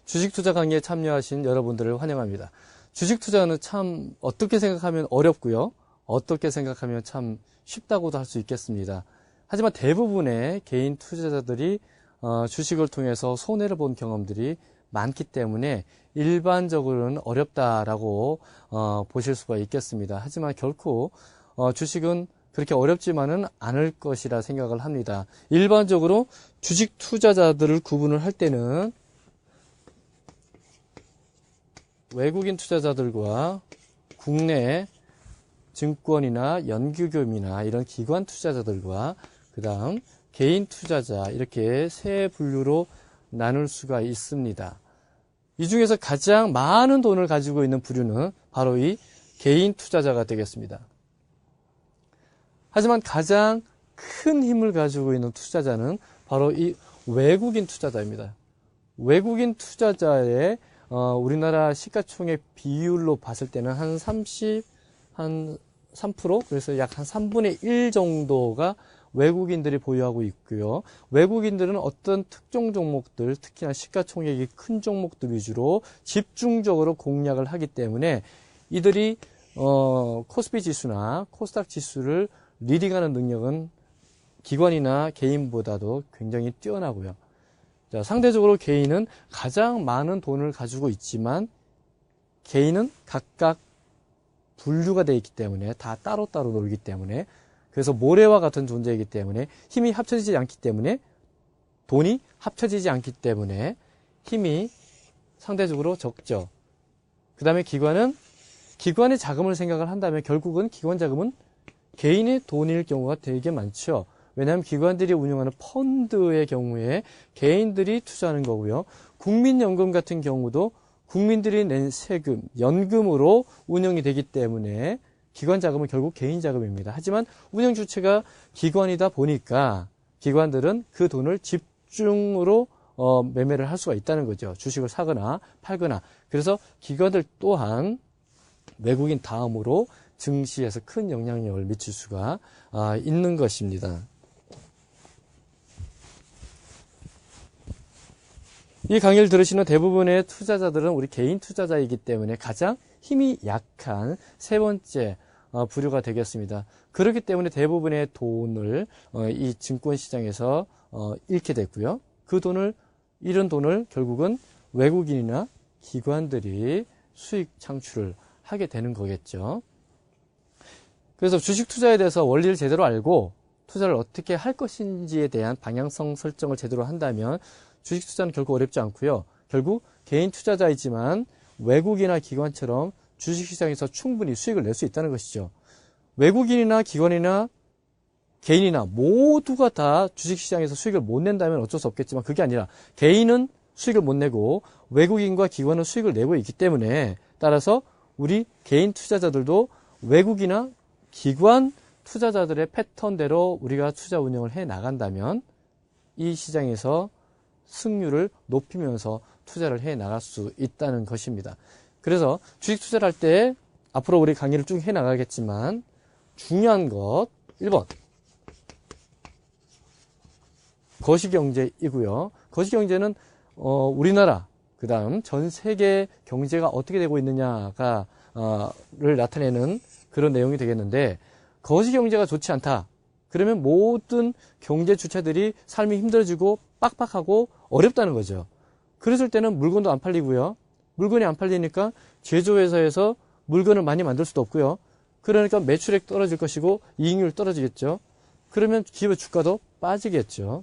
주식 투자 강의에 참여하신 여러분들을 환영합니다. 주식 투자는 참 어떻게 생각하면 어렵고요. 어떻게 생각하면 참 쉽다고도 할 수 있겠습니다. 하지만 대부분의 개인 투자자들이 주식을 통해서 손해를 본 경험들이 많기 때문에 일반적으로는 어렵다라고 보실 수가 있겠습니다. 하지만 결코 주식은 그렇게 어렵지만은 않을 것이라 생각을 합니다. 일반적으로 주식 투자자들을 구분을 할 때는 외국인 투자자들과 국내 증권이나 연기금이나 이런 기관 투자자들과 그 다음 개인 투자자 이렇게 세 분류로 나눌 수가 있습니다. 이 중에서 가장 많은 돈을 가지고 있는 부류는 바로 이 개인 투자자가 되겠습니다. 하지만 가장 큰 힘을 가지고 있는 투자자는 바로 이 외국인 투자자입니다. 외국인 투자자의 우리나라 시가총액 비율로 봤을 때는 한 3%, 그래서 약 한 3분의 1 정도가 외국인들이 보유하고 있고요. 외국인들은 어떤 특정 종목들, 특히나 시가총액이 큰 종목들 위주로 집중적으로 공략을 하기 때문에 이들이 코스피 지수나 코스닥 지수를 리딩하는 능력은 기관이나 개인보다도 굉장히 뛰어나고요. 자, 상대적으로 개인은 가장 많은 돈을 가지고 있지만 개인은 각각 분류가 되어 있기 때문에 다 따로따로 놀기 때문에 그래서 모래와 같은 존재이기 때문에 힘이 합쳐지지 않기 때문에 돈이 합쳐지지 않기 때문에 힘이 상대적으로 적죠. 그 다음에 기관은 기관의 자금을 생각을 한다면 결국은 기관 자금은 개인의 돈일 경우가 되게 많죠. 왜냐하면 기관들이 운영하는 펀드의 경우에 개인들이 투자하는 거고요. 국민연금 같은 경우도 국민들이 낸 세금, 연금으로 운영이 되기 때문에 기관 자금은 결국 개인 자금입니다. 하지만 운영 주체가 기관이다 보니까 기관들은 그 돈을 집중으로 매매를 할 수가 있다는 거죠. 주식을 사거나 팔거나. 그래서 기관들 또한 외국인 다음으로 증시에서 큰 영향력을 미칠 수가 있는 것입니다. 이 강의를 들으시는 대부분의 투자자들은 우리 개인 투자자이기 때문에 가장 힘이 약한 세 번째 부류가 되겠습니다. 그렇기 때문에 대부분의 돈을 이 증권시장에서 잃게 됐고요. 그 돈을 잃은 돈을 결국은 외국인이나 기관들이 수익 창출을 하게 되는 거겠죠. 그래서 주식 투자에 대해서 원리를 제대로 알고 투자를 어떻게 할 것인지에 대한 방향성 설정을 제대로 한다면 주식 투자는 결코 어렵지 않고요. 결국 개인 투자자이지만 외국이나 기관처럼 주식시장에서 충분히 수익을 낼 수 있다는 것이죠. 외국인이나 기관이나 개인이나 모두가 다 주식시장에서 수익을 못 낸다면 어쩔 수 없겠지만 그게 아니라 개인은 수익을 못 내고 외국인과 기관은 수익을 내고 있기 때문에 따라서 우리 개인 투자자들도 외국이나 기관 투자자들의 패턴대로 우리가 투자 운영을 해 나간다면 이 시장에서 승률을 높이면서 투자를 해 나갈 수 있다는 것입니다. 그래서 주식 투자를 할 때 앞으로 우리 강의를 쭉 해 나가겠지만 중요한 것 1번 거시경제이고요. 거시경제는 우리나라 그 다음 전 세계 경제가 어떻게 되고 있느냐가 를 나타내는 그런 내용이 되겠는데 거시경제가 좋지 않다. 그러면 모든 경제 주체들이 삶이 힘들어지고 빡빡하고 어렵다는 거죠. 그랬을 때는 물건도 안 팔리고요. 물건이 안 팔리니까 제조회사에서 물건을 많이 만들 수도 없고요. 그러니까 매출액 떨어질 것이고 이익률 떨어지겠죠. 그러면 기업의 주가도 빠지겠죠.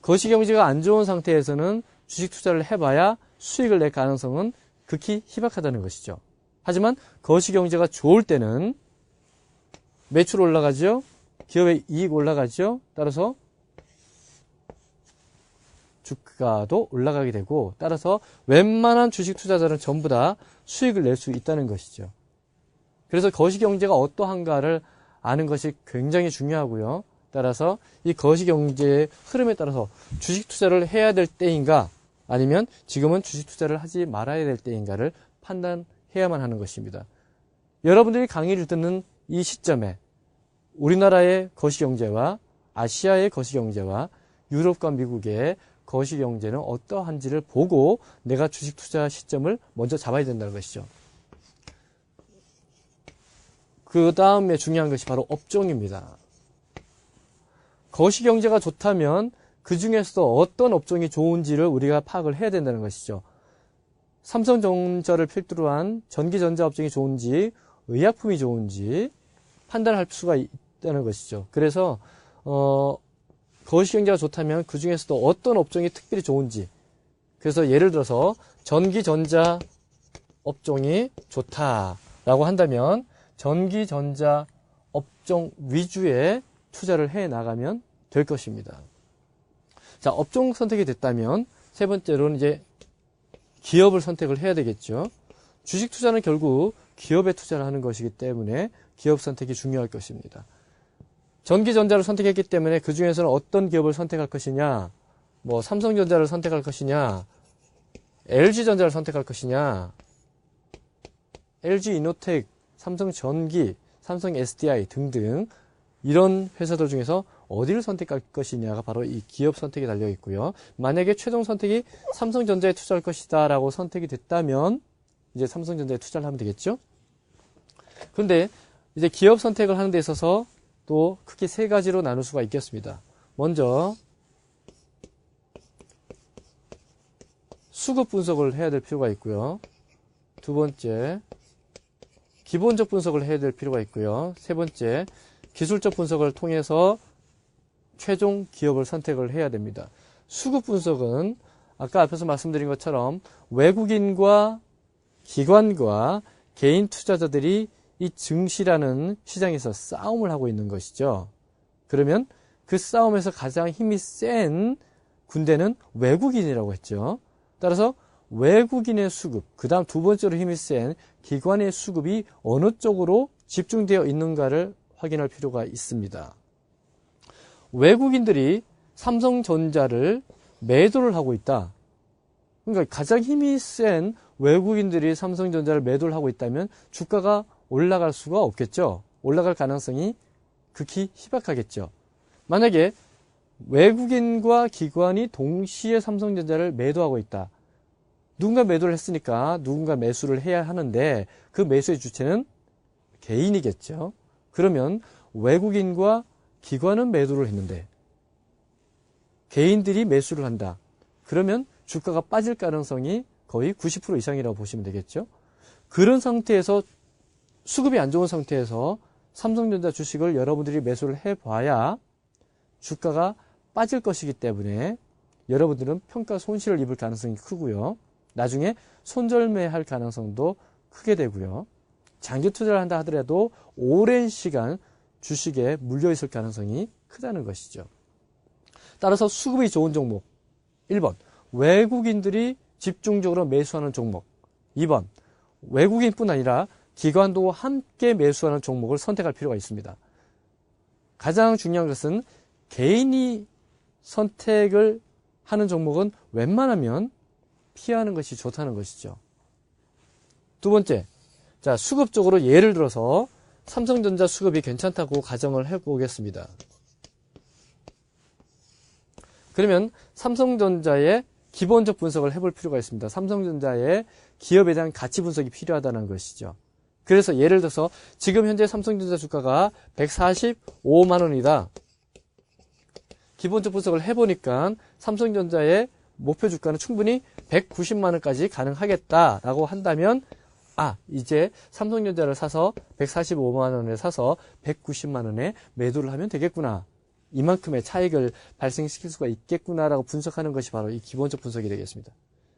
거시경제가 안 좋은 상태에서는 주식 투자를 해봐야 수익을 낼 가능성은 극히 희박하다는 것이죠. 하지만 거시경제가 좋을 때는 매출 올라가죠. 기업의 이익 올라가죠. 따라서 주가도 올라가게 되고 따라서 웬만한 주식 투자자는 전부 다 수익을 낼 수 있다는 것이죠. 그래서 거시경제가 어떠한가를 아는 것이 굉장히 중요하고요. 따라서 이 거시경제의 흐름에 따라서 주식 투자를 해야 될 때인가 아니면 지금은 주식 투자를 하지 말아야 될 때인가를 판단해야만 하는 것입니다. 여러분들이 강의를 듣는 이 시점에 우리나라의 거시경제와 아시아의 거시경제와 유럽과 미국의 거시경제는 어떠한지를 보고 내가 주식 투자 시점을 먼저 잡아야 된다는 것이죠. 그 다음에 중요한 것이 바로 업종입니다. 거시경제가 좋다면 그 중에서도 어떤 업종이 좋은지를 우리가 파악을 해야 된다는 것이죠. 삼성전자를 필두로 한 전기전자 업종이 좋은지 의약품이 좋은지 판단할 수가 있다는 것이죠. 그래서 거시경제가 좋다면 그 중에서도 어떤 업종이 특별히 좋은지, 그래서 예를 들어서 전기전자 업종이 좋다라고 한다면 전기전자 업종 위주의 투자를 해 나가면 될 것입니다. 자, 업종 선택이 됐다면 세 번째로는 이제 기업을 선택을 해야 되겠죠. 주식 투자는 결국 기업에 투자를 하는 것이기 때문에 기업 선택이 중요할 것입니다. 전기전자를 선택했기 때문에 그 중에서는 어떤 기업을 선택할 것이냐, 뭐 삼성전자를 선택할 것이냐, LG전자를 선택할 것이냐, LG이노텍, 삼성전기, 삼성 SDI 등등 이런 회사들 중에서 어디를 선택할 것이냐가 바로 이 기업 선택에 달려 있고요. 만약에 최종 선택이 삼성전자에 투자할 것이다 라고 선택이 됐다면 이제 삼성전자에 투자를 하면 되겠죠. 그런데 이제 기업 선택을 하는 데 있어서 또 크게 세 가지로 나눌 수가 있겠습니다. 먼저 수급 분석을 해야 될 필요가 있고요. 두 번째 기본적 분석을 해야 될 필요가 있고요. 세 번째 기술적 분석을 통해서 최종 기업을 선택을 해야 됩니다. 수급 분석은 아까 앞에서 말씀드린 것처럼 외국인과 기관과 개인 투자자들이 이 증시라는 시장에서 싸움을 하고 있는 것이죠. 그러면 그 싸움에서 가장 힘이 센 군대는 외국인이라고 했죠. 따라서 외국인의 수급, 그 다음 두 번째로 힘이 센 기관의 수급이 어느 쪽으로 집중되어 있는가를 확인할 필요가 있습니다. 외국인들이 삼성전자를 매도를 하고 있다. 그러니까 가장 힘이 센 외국인들이 삼성전자를 매도를 하고 있다면 주가가 올라갈 수가 없겠죠. 올라갈 가능성이 극히 희박하겠죠. 만약에 외국인과 기관이 동시에 삼성전자를 매도하고 있다. 누군가 매도를 했으니까 누군가 매수를 해야 하는데 그 매수의 주체는 개인이겠죠. 그러면 외국인과 기관은 매도를 했는데 개인들이 매수를 한다. 그러면 주가가 빠질 가능성이 거의 90% 이상이라고 보시면 되겠죠. 그런 상태에서 수급이 안 좋은 상태에서 삼성전자 주식을 여러분들이 매수를 해봐야 주가가 빠질 것이기 때문에 여러분들은 평가 손실을 입을 가능성이 크고요. 나중에 손절매할 가능성도 크게 되고요. 장기 투자를 한다 하더라도 오랜 시간 주식에 물려있을 가능성이 크다는 것이죠. 따라서 수급이 좋은 종목 1번 외국인들이 집중적으로 매수하는 종목 2번 외국인뿐 아니라 기관도 함께 매수하는 종목을 선택할 필요가 있습니다. 가장 중요한 것은 개인이 선택을 하는 종목은 웬만하면 피하는 것이 좋다는 것이죠. 두 번째, 자, 수급적으로 예를 들어서 삼성전자 수급이 괜찮다고 가정을 해보겠습니다. 그러면 삼성전자의 기본적 분석을 해볼 필요가 있습니다. 삼성전자의 기업에 대한 가치 분석이 필요하다는 것이죠. 그래서 예를 들어서 지금 현재 삼성전자 주가가 145만 원이다. 기본적 분석을 해보니까 삼성전자의 목표 주가는 충분히 190만 원까지 가능하겠다라고 한다면 이제 삼성전자를 사서 145만 원에 사서 190만 원에 매도를 하면 되겠구나. 이만큼의 차익을 발생시킬 수가 있겠구나라고 분석하는 것이 바로 이 기본적 분석이 되겠습니다.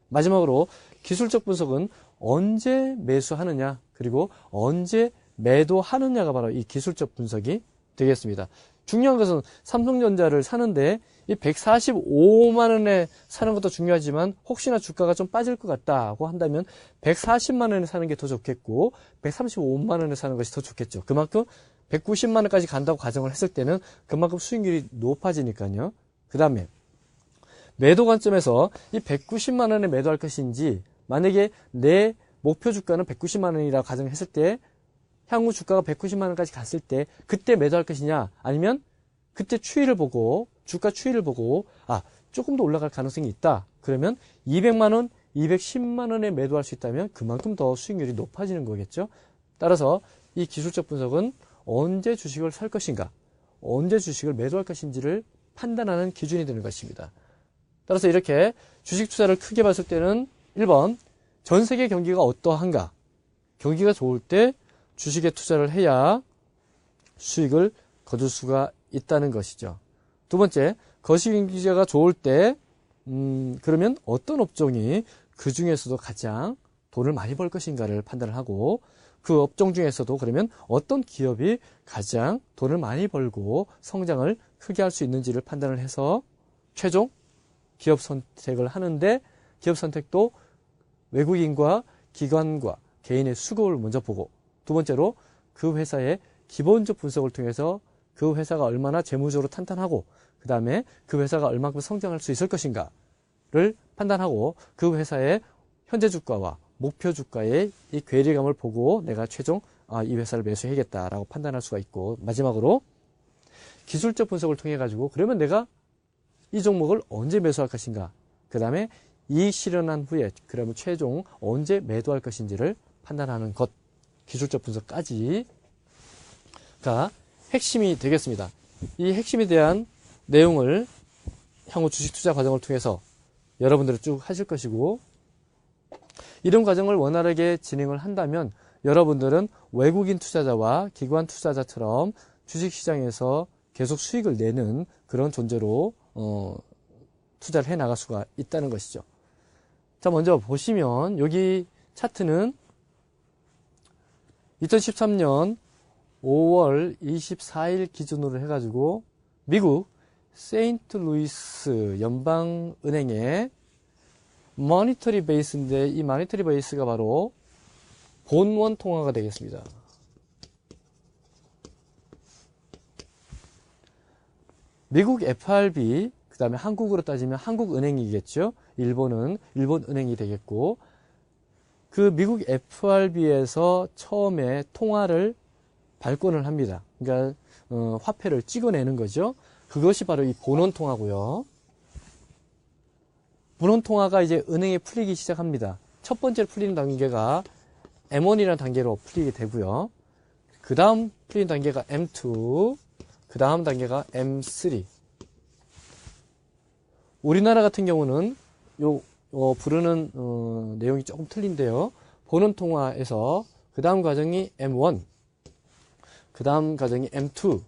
마지막으로 기술적 분석은 언제 매수하느냐 그리고 언제 매도하느냐가 바로 이 기술적 분석이 되겠습니다. 중요한 것은 삼성전자를 사는데 이 145만 원에 사는 것도 중요하지만 혹시나 주가가 좀 빠질 것 같다고 한다면 140만 원에 사는 게 더 좋겠고 135만 원에 사는 것이 더 좋겠죠. 그만큼 190만 원까지 간다고 가정을 했을 때는 그만큼 수익률이 높아지니까요. 그 다음에 매도 관점에서 이 190만 원에 매도할 것인지 만약에 내 목표 주가는 190만 원이라고 가정했을 때 향후 주가가 190만 원까지 갔을 때 그때 매도할 것이냐 아니면 그때 추이를 보고 주가 추이를 보고 조금 더 올라갈 가능성이 있다. 그러면 200만 원, 210만 원에 매도할 수 있다면 그만큼 더 수익률이 높아지는 거겠죠. 따라서 이 기술적 분석은 언제 주식을 살 것인가, 언제 주식을 매도할 것인지를 판단하는 기준이 되는 것입니다. 따라서 이렇게 주식 투자를 크게 봤을 때는 1번, 전 세계 경기가 어떠한가? 경기가 좋을 때 주식에 투자를 해야 수익을 거둘 수가 있다는 것이죠. 두 번째, 거시경제가 좋을 때 그러면 어떤 업종이 그 중에서도 가장 돈을 많이 벌 것인가를 판단을 하고, 그 업종 중에서도 그러면 어떤 기업이 가장 돈을 많이 벌고 성장을 크게 할 수 있는지를 판단을 해서 최종 기업 선택을 하는데, 기업 선택도 외국인과 기관과 개인의 수급을 먼저 보고, 두 번째로 그 회사의 기본적 분석을 통해서 그 회사가 얼마나 재무적으로 탄탄하고, 그 다음에 그 회사가 얼마큼 성장할 수 있을 것인가를 판단하고, 그 회사의 현재 주가와 목표 주가의 이 괴리감을 보고 내가 최종 이 회사를 매수해야겠다라고 판단할 수가 있고, 마지막으로 기술적 분석을 통해 가지고 그러면 내가 이 종목을 언제 매수할 것인가, 그 다음에 이익 실현한 후에 그러면 최종 언제 매도할 것인지를 판단하는 것, 기술적 분석까지가 핵심이 되겠습니다. 이 핵심에 대한 내용을 향후 주식 투자 과정을 통해서 여러분들은 쭉 하실 것이고, 이런 과정을 원활하게 진행을 한다면 여러분들은 외국인 투자자와 기관 투자자처럼 주식시장에서 계속 수익을 내는 그런 존재로 투자를 해 나갈 수가 있다는 것이죠. 자, 먼저 보시면 여기 차트는 2013년 5월 24일 기준으로 해가지고 미국 세인트루이스 연방은행의 모니터리 베이스인데, 이 모니터리 베이스가 바로 본원 통화가 되겠습니다. 미국 FRB, 그 다음에 한국으로 따지면 한국은행이겠죠. 일본은 일본은행이 되겠고, 그 미국 FRB에서 처음에 통화를 발권을 합니다. 그러니까 화폐를 찍어내는 거죠. 그것이 바로 이 본원 통화고요. 본원 통화가 이제 은행에 풀리기 시작합니다. 첫 번째로 풀리는 단계가 M1이라는 단계로 풀리게 되고요. 그 다음 풀리는 단계가 M2, 그 다음 단계가 M3. 우리나라 같은 경우는 부르는 내용이 조금 틀린데요. 본원 통화에서 그 다음 과정이 M1, 그 다음 과정이 M2,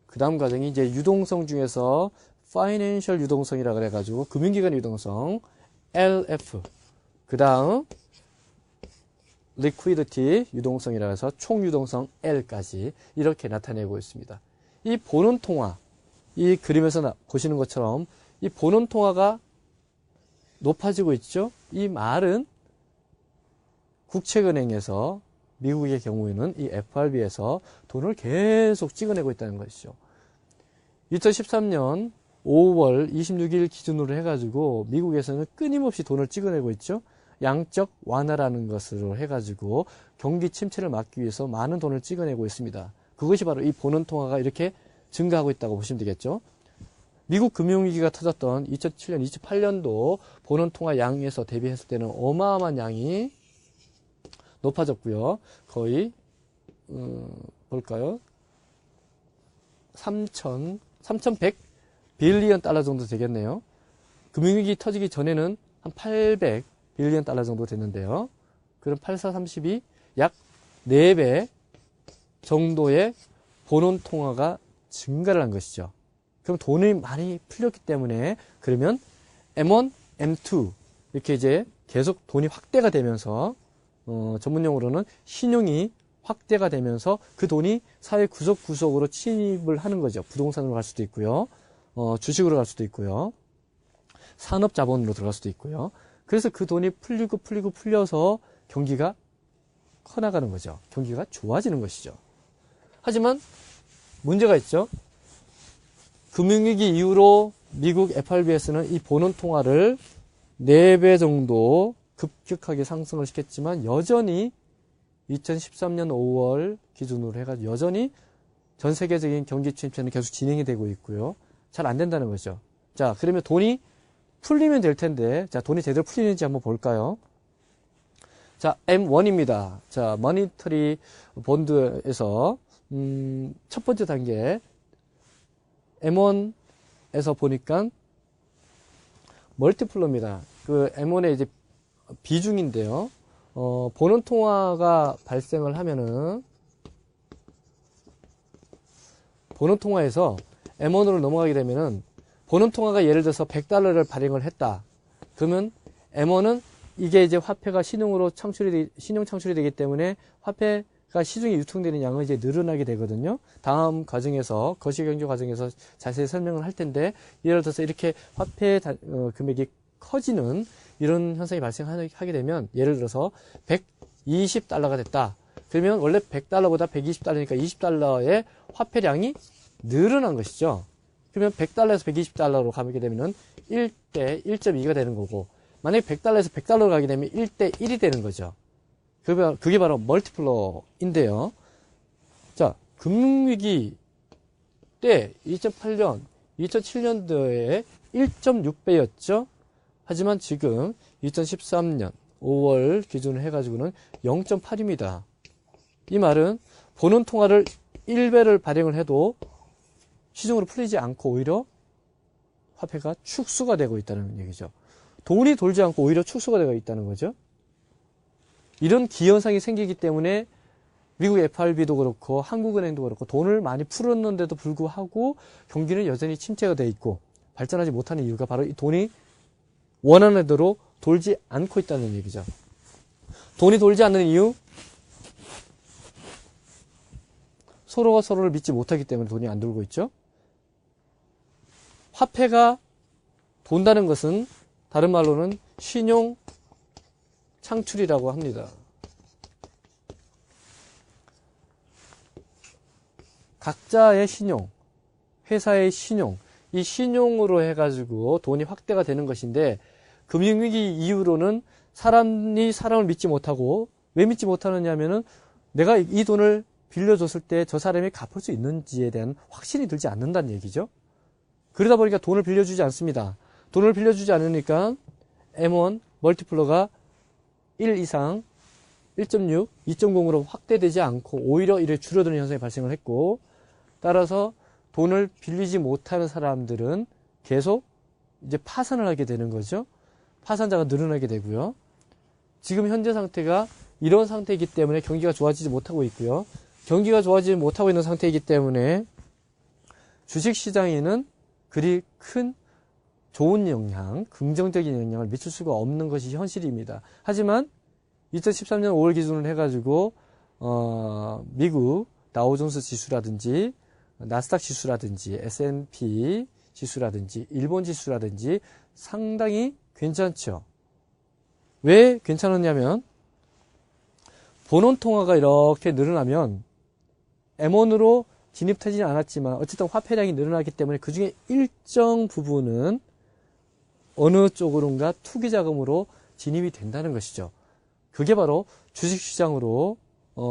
그 다음 과정이 이제 유동성 중에서 파이낸셜 유동성이라 그래가지고 금융기관 유동성 LF, 그 다음 리퀴디티 유동성이라 해서 총 유동성 L까지 이렇게 나타내고 있습니다. 이 본원 통화, 이 그림에서 보시는 것처럼 이 본원 통화가 높아지고 있죠. 이 말은 국책은행에서 미국의 경우에는 이 FRB에서 돈을 계속 찍어내고 있다는 것이죠. 2013년 5월 26일 기준으로 해가지고 미국에서는 끊임없이 돈을 찍어내고 있죠. 양적 완화라는 것으로 해가지고 경기 침체를 막기 위해서 많은 돈을 찍어내고 있습니다. 그것이 바로 이 본원 통화가 이렇게 증가하고 있다고 보시면 되겠죠. 미국 금융위기가 터졌던 2007년, 2008년도 본원 통화 양에서 대비했을 때는 어마어마한 양이 높아졌고요. 거의 볼까요? 3,100 빌리언 달러 정도 되겠네요. 금융위기 터지기 전에는 한 800 빌리언 달러 정도 됐는데요. 그럼 8432 약 4배 정도의 본원 통화가 증가를 한 것이죠. 그럼 돈이 많이 풀렸기 때문에 그러면 M1, M2 이렇게 이제 계속 돈이 확대가 되면서 전문용어로는 신용이 확대가 되면서 그 돈이 사회 구석구석으로 침입을 하는 거죠. 부동산으로 갈 수도 있고요. 주식으로 갈 수도 있고요. 산업자본으로 들어갈 수도 있고요. 그래서 그 돈이 풀려서 경기가 커나가는 거죠. 경기가 좋아지는 것이죠. 하지만 문제가 있죠. 금융위기 이후로 미국 FRB에서는 이 본원 통화를 4배 정도 급격하게 상승을 시켰지만 여전히 2013년 5월 기준으로 해가지고 여전히 전 세계적인 경기 침체는 계속 진행이 되고 있고요. 잘 안 된다는 거죠. 자, 그러면 돈이 풀리면 될 텐데, 자, 돈이 제대로 풀리는지 한번 볼까요? 자, M1입니다. 자, 머니터리 본드에서, 첫 번째 단계, M1에서 보니까, 멀티플러입니다. 그 M1의 이제 비중인데요. 보는 통화가 발생을 하면은, 보는 통화에서 M1으로 넘어가게 되면은, 보는 통화가 예를 들어서 $100를 발행을 했다. 그러면 M1은 이게 이제 화폐가 신용 창출이 되기 때문에 화폐가 시중에 유통되는 양은 이제 늘어나게 되거든요. 다음 과정에서, 거시경제 과정에서 자세히 설명을 할 텐데, 예를 들어서 이렇게 화폐 금액이 커지는 이런 현상이 발생하게 되면, 예를 들어서 $120가 됐다. 그러면 원래 $100보다 $120니까 $20의 화폐량이 늘어난 것이죠. 그러면 $100에서 $120로 가게 되면은 1대 1.2가 되는 거고, 만약에 $100에서 $100로 가게 되면 1대 1이 되는 거죠. 그게 바로 멀티플러인데요. 자, 금융위기 때 2008년, 2007년도에 1.6배였죠. 하지만 지금 2013년 5월 기준으로 해가지고는 0.8입니다. 이 말은 보는 통화를 1배를 발행을 해도 시중으로 풀리지 않고 오히려 화폐가 축소가 되고 있다는 얘기죠. 돈이 돌지 않고 오히려 축소가 되고 있다는 거죠. 이런 기현상이 생기기 때문에 미국 FRB도 그렇고 한국은행도 그렇고 돈을 많이 풀었는데도 불구하고 경기는 여전히 침체가 돼 있고 발전하지 못하는 이유가 바로 이 돈이 원하는 대로 돌지 않고 있다는 얘기죠. 돈이 돌지 않는 이유? 서로가 서로를 믿지 못하기 때문에 돈이 안 돌고 있죠. 화폐가 돈다는 것은 다른 말로는 신용 창출이라고 합니다. 각자의 신용, 회사의 신용, 이 신용으로 해가지고 돈이 확대가 되는 것인데, 금융위기 이후로는 사람이 사람을 믿지 못하고, 왜 믿지 못하느냐 하면은 내가 이 돈을 빌려줬을 때 저 사람이 갚을 수 있는지에 대한 확신이 들지 않는다는 얘기죠. 그러다 보니까 돈을 빌려주지 않습니다. 돈을 빌려주지 않으니까 M1 멀티플러가 1 이상 1.6, 2.0으로 확대되지 않고 오히려 이래 줄어드는 현상이 발생을 했고, 따라서 돈을 빌리지 못하는 사람들은 계속 이제 파산을 하게 되는 거죠. 파산자가 늘어나게 되고요. 지금 현재 상태가 이런 상태이기 때문에 경기가 좋아지지 못하고 있고요. 경기가 좋아지지 못하고 있는 상태이기 때문에 주식시장에는 그리 큰 좋은 영향, 긍정적인 영향을 미칠 수가 없는 것이 현실입니다. 하지만 2013년 5월 기준으로 해가지고 미국 다우존스 지수라든지 나스닥 지수라든지 S&P 지수라든지 일본 지수라든지 상당히 괜찮죠. 왜 괜찮았냐면 본원 통화가 이렇게 늘어나면 M1으로 진입되지는 않았지만 어쨌든 화폐량이 늘어나기 때문에 그 중에 일정 부분은 어느 쪽으로인가 투기 자금으로 진입이 된다는 것이죠. 그게 바로 주식시장으로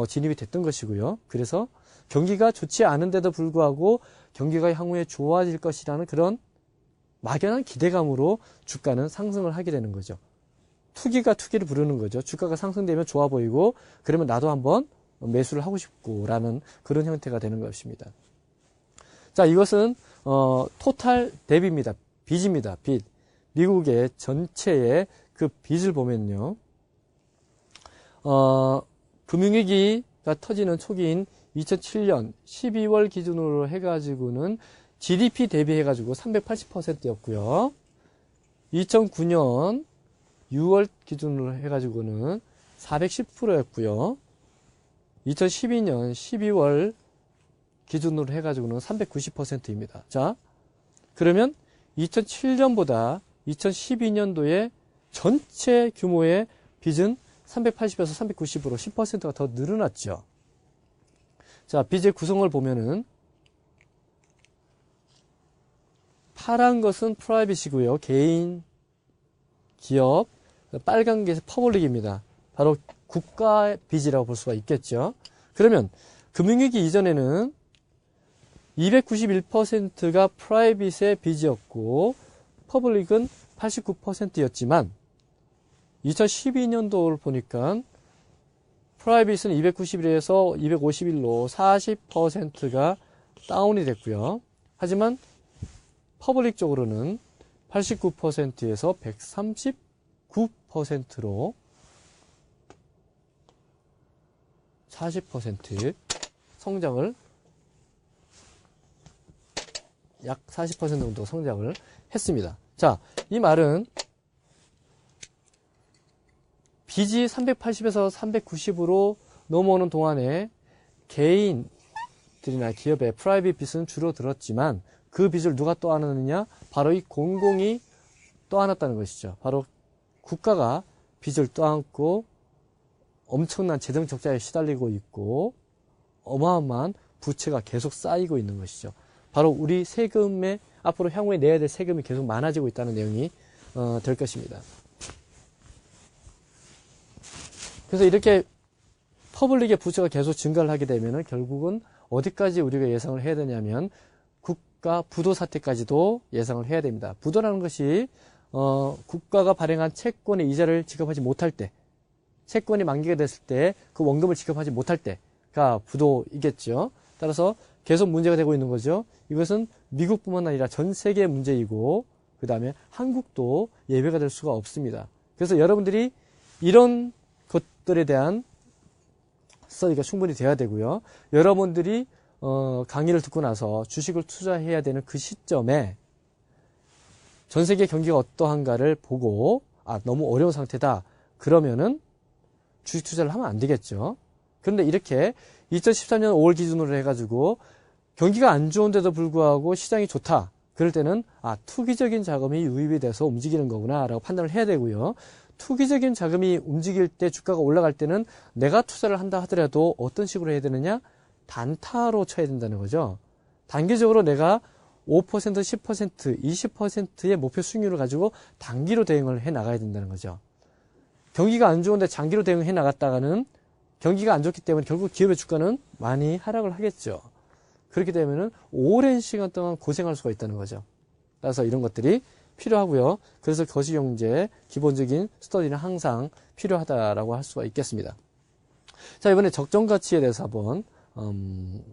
진입이 됐던 것이고요. 그래서 경기가 좋지 않은데도 불구하고 경기가 향후에 좋아질 것이라는 그런 막연한 기대감으로 주가는 상승을 하게 되는 거죠. 투기가 투기를 부르는 거죠. 주가가 상승되면 좋아 보이고 그러면 나도 한번 매수를 하고 싶고 라는 그런 형태가 되는 것입니다. 자, 이것은 토탈 뎁입니다. 빚입니다. 빚. 미국의 전체의 그 빚을 보면요. 금융위기가 터지는 초기인 2007년 12월 기준으로 해가지고는 GDP 대비해가지고 380%였고요. 2009년 6월 기준으로 해가지고는 410%였고요. 2012년 12월 기준으로 해가지고는 390%입니다. 자, 그러면 2007년보다 2012년도에 전체 규모의 빚은 380에서 390으로 10%가 더 늘어났죠. 자, 빚의 구성을 보면은 파란 것은 프라이빗이고요. 개인, 기업, 빨간 게 퍼블릭입니다. 바로 국가 빚이라고 볼 수가 있겠죠. 그러면 금융위기 이전에는 291%가 프라이빗의 빚이었고 퍼블릭은 89%였지만 2012년도를 보니까 프라이빗은 291에서 251로 40%가 다운이 됐고요. 하지만 퍼블릭 쪽으로는 89%에서 139%로 40% 성장을, 약 40% 정도 성장을 했습니다. 자, 이 말은 빚이 380에서 390으로 넘어오는 동안에 개인들이나 기업의 프라이빗 빚은 줄어들었지만 그 빚을 누가 떠안았느냐? 바로 이 공공이 떠안았다는 것이죠. 바로 국가가 빚을 떠안고 엄청난 재정 적자에 시달리고 있고 어마어마한 부채가 계속 쌓이고 있는 것이죠. 바로 우리 세금에 앞으로 향후에 내야 될 세금이 계속 많아지고 있다는 내용이 될 것입니다. 그래서 이렇게 퍼블릭의 부채가 계속 증가를 하게 되면 결국은 어디까지 우리가 예상을 해야 되냐면 국가 부도 사태까지도 예상을 해야 됩니다. 부도라는 것이 국가가 발행한 채권의 이자를 지급하지 못할 때, 채권이 만기가 됐을 때 그 원금을 지급하지 못할 때가 부도이겠죠. 따라서 계속 문제가 되고 있는 거죠. 이것은 미국뿐만 아니라 전 세계의 문제이고 그 다음에 한국도 예외가 될 수가 없습니다. 그래서 여러분들이 이런 것들에 대한 스터디가 충분히 돼야 되고요. 여러분들이 강의를 듣고 나서 주식을 투자해야 되는 그 시점에 전 세계 경기가 어떠한가를 보고 너무 어려운 상태다. 그러면은 주식 투자를 하면 안 되겠죠. 그런데 이렇게 2013년 5월 기준으로 해가지고 경기가 안 좋은데도 불구하고 시장이 좋다. 그럴 때는 투기적인 자금이 유입이 돼서 움직이는 거구나 라고 판단을 해야 되고요. 투기적인 자금이 움직일 때 주가가 올라갈 때는 내가 투자를 한다 하더라도 어떤 식으로 해야 되느냐? 단타로 쳐야 된다는 거죠. 단기적으로 내가 5%, 10%, 20%의 목표 수익률을 가지고 단기로 대응을 해 나가야 된다는 거죠. 경기가 안 좋은데 장기로 대응해 나갔다가는 경기가 안 좋기 때문에 결국 기업의 주가는 많이 하락을 하겠죠. 그렇게 되면은 오랜 시간 동안 고생할 수가 있다는 거죠. 따라서 이런 것들이 필요하고요. 그래서 거시경제 기본적인 스터디는 항상 필요하다라고 할 수가 있겠습니다. 자, 이번에 적정가치에 대해서 한번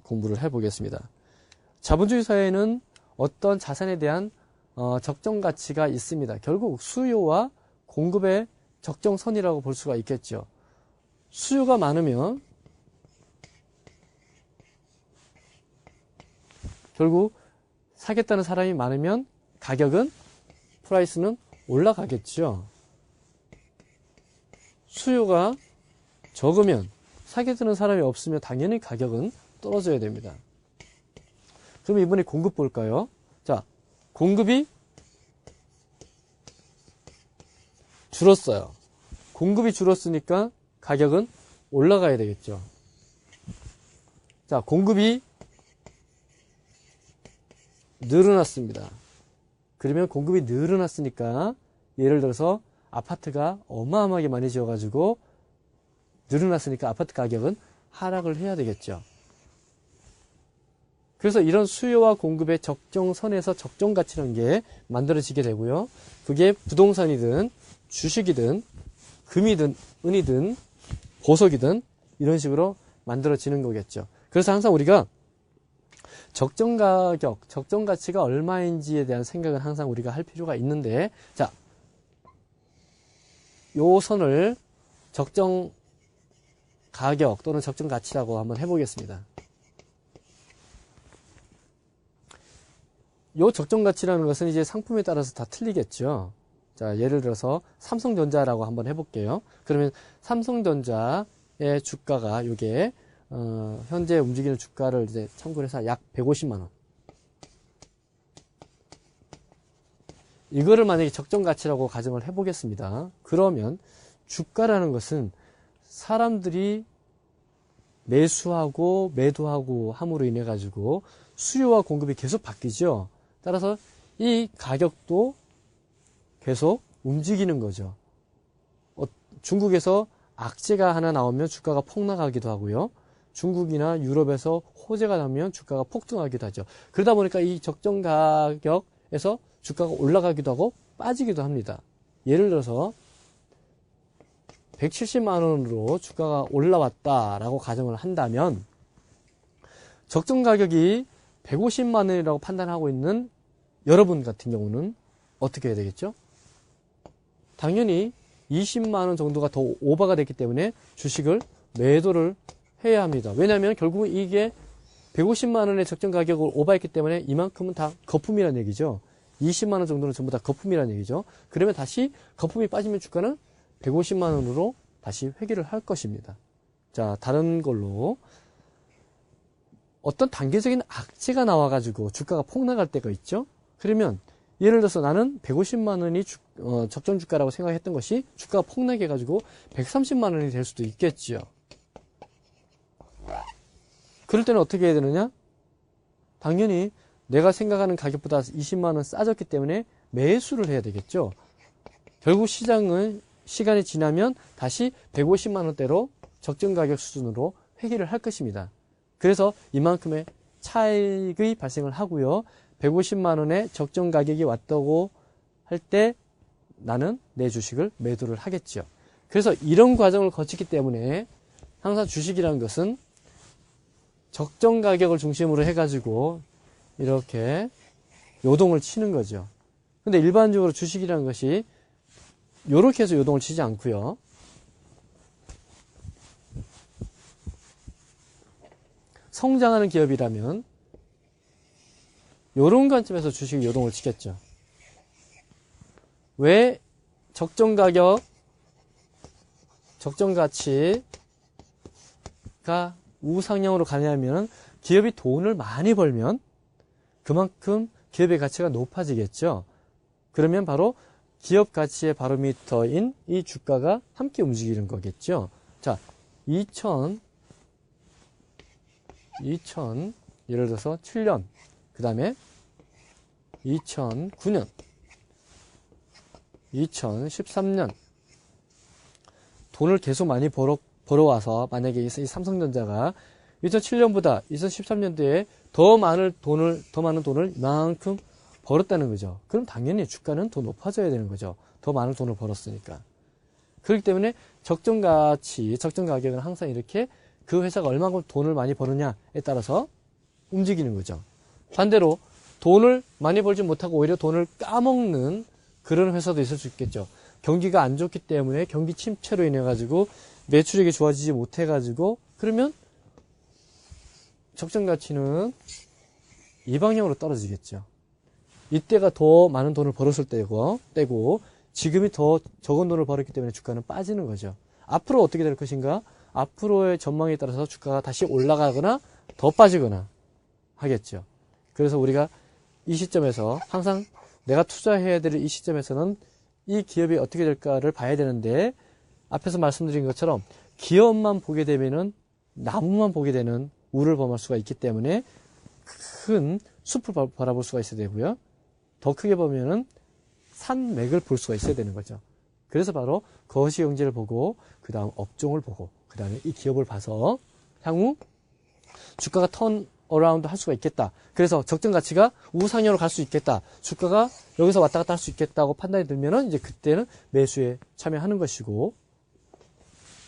공부를 해보겠습니다. 자본주의 사회에는 어떤 자산에 대한 적정가치가 있습니다. 결국 수요와 공급의 적정선이라고 볼 수가 있겠죠. 수요가 많으면 결국 사겠다는 사람이 많으면 가격은 프라이스는 올라가겠죠. 수요가 적으면 사게 드는 사람이 없으면 당연히 가격은 떨어져야 됩니다. 그럼 이번에 공급 볼까요? 자, 공급이 줄었어요. 공급이 줄었으니까 가격은 올라가야 되겠죠. 자, 공급이 늘어났습니다. 그러면 공급이 늘어났으니까 예를 들어서 아파트가 어마어마하게 많이 지어가지고 늘어났으니까 아파트 가격은 하락을 해야 되겠죠. 그래서 이런 수요와 공급의 적정선에서 적정가치라는 게 만들어지게 되고요. 그게 부동산이든 주식이든 금이든 은이든 보석이든 이런 식으로 만들어지는 거겠죠. 그래서 항상 우리가 적정가격, 적정가치가 얼마인지에 대한 생각은 항상 우리가 할 필요가 있는데, 자, 요 선을 적정가격 또는 적정가치라고 한번 해보겠습니다. 요 적정가치라는 것은 이제 상품에 따라서 다 틀리겠죠. 자, 예를 들어서 삼성전자라고 한번 해볼게요. 그러면 삼성전자의 주가가 요게 현재 움직이는 주가를 이제 참고를 해서 약 150만 원. 이거를 만약에 적정가치라고 가정을 해보겠습니다. 그러면 주가라는 것은 사람들이 매수하고 매도하고 함으로 인해 가지고 수요와 공급이 계속 바뀌죠. 따라서 이 가격도 계속 움직이는 거죠. 중국에서 악재가 하나 나오면 주가가 폭락하기도 하고요. 중국이나 유럽에서 호재가 나면 주가가 폭등하기도 하죠. 그러다 보니까 이 적정 가격에서 주가가 올라가기도 하고 빠지기도 합니다. 예를 들어서 170만 원으로 주가가 올라왔다라고 가정을 한다면 적정 가격이 150만 원이라고 판단하고 있는 여러분 같은 경우는 어떻게 해야 되겠죠? 당연히 20만 원 정도가 더 오버가 됐기 때문에 주식을 매도를 해야 합니다. 왜냐하면 결국은 이게 150만 원의 적정 가격을 오버했기 때문에 이만큼은 다 거품이라는 얘기죠. 20만 원 정도는 전부 다 거품이라는 얘기죠. 그러면 다시 거품이 빠지면 주가는 150만 원으로 다시 회귀를 할 것입니다. 자, 다른 걸로 어떤 단계적인 악재가 나와가지고 주가가 폭락할 때가 있죠. 그러면 예를 들어서 나는 150만 원이 적정 주가라고 생각했던 것이 주가가 폭락해가지고 130만 원이 될 수도 있겠지요. 그럴 때는 어떻게 해야 되느냐? 당연히 내가 생각하는 가격보다 20만 원 싸졌기 때문에 매수를 해야 되겠죠. 결국 시장은 시간이 지나면 다시 150만 원대로 적정 가격 수준으로 회귀를 할 것입니다. 그래서 이만큼의 차익이 발생을 하고요. 150만 원의 적정 가격이 왔다고 할 때 나는 내 주식을 매도를 하겠죠. 그래서 이런 과정을 거치기 때문에 항상 주식이라는 것은 적정 가격을 중심으로 해가지고 이렇게 요동을 치는 거죠. 근데 일반적으로 주식이라는 것이 이렇게 해서 요동을 치지 않고요. 성장하는 기업이라면 이런 관점에서 주식이 요동을 치겠죠. 왜 적정 가격, 적정 가치가 우상향으로 가냐면 기업이 돈을 많이 벌면 그만큼 기업의 가치가 높아지겠죠. 그러면 바로 기업 가치의 바로미터인 이 주가가 함께 움직이는 거겠죠. 자, 2000 예를 들어서 7년, 그 다음에 2009년, 2013년 돈을 계속 많이 벌어와서 만약에 이 삼성전자가 2007년보다 2013년도에 더 많은 돈을 이만큼 벌었다는 거죠. 그럼 당연히 주가는 더 높아져야 되는 거죠. 더 많은 돈을 벌었으니까. 그렇기 때문에 적정 가치, 적정 가격은 항상 이렇게 그 회사가 얼마만큼 돈을 많이 버느냐에 따라서 움직이는 거죠. 반대로 돈을 많이 벌지 못하고 오히려 돈을 까먹는 그런 회사도 있을 수 있겠죠. 경기가 안 좋기 때문에 경기 침체로 인해 가지고 매출액이 좋아지지 못해 가지고 그러면 적정 가치는 이 방향으로 떨어지겠죠. 이때가 더 많은 돈을 벌었을 때고 지금이 더 적은 돈을 벌었기 때문에 주가는 빠지는 거죠. 앞으로 어떻게 될 것인가? 앞으로의 전망에 따라서 주가가 다시 올라가거나 더 빠지거나 하겠죠. 그래서 우리가 이 시점에서 항상 내가 투자해야 될 이 시점에서는 이 기업이 어떻게 될까를 봐야 되는데 앞에서 말씀드린 것처럼 기업만 보게 되면은 나무만 보게 되는 우를 범할 수가 있기 때문에 큰 숲을 바라볼 수가 있어야 되고요. 더 크게 보면은 산맥을 볼 수가 있어야 되는 거죠. 그래서 바로 거시경제를 보고 그 다음 업종을 보고 그 다음에 이 기업을 봐서 향후 주가가 턴 어라운드 할 수가 있겠다. 그래서 적정 가치가 우상향으로 갈 수 있겠다. 주가가 여기서 왔다 갔다 할 수 있겠다고 판단이 들면은 이제 그때는 매수에 참여하는 것이고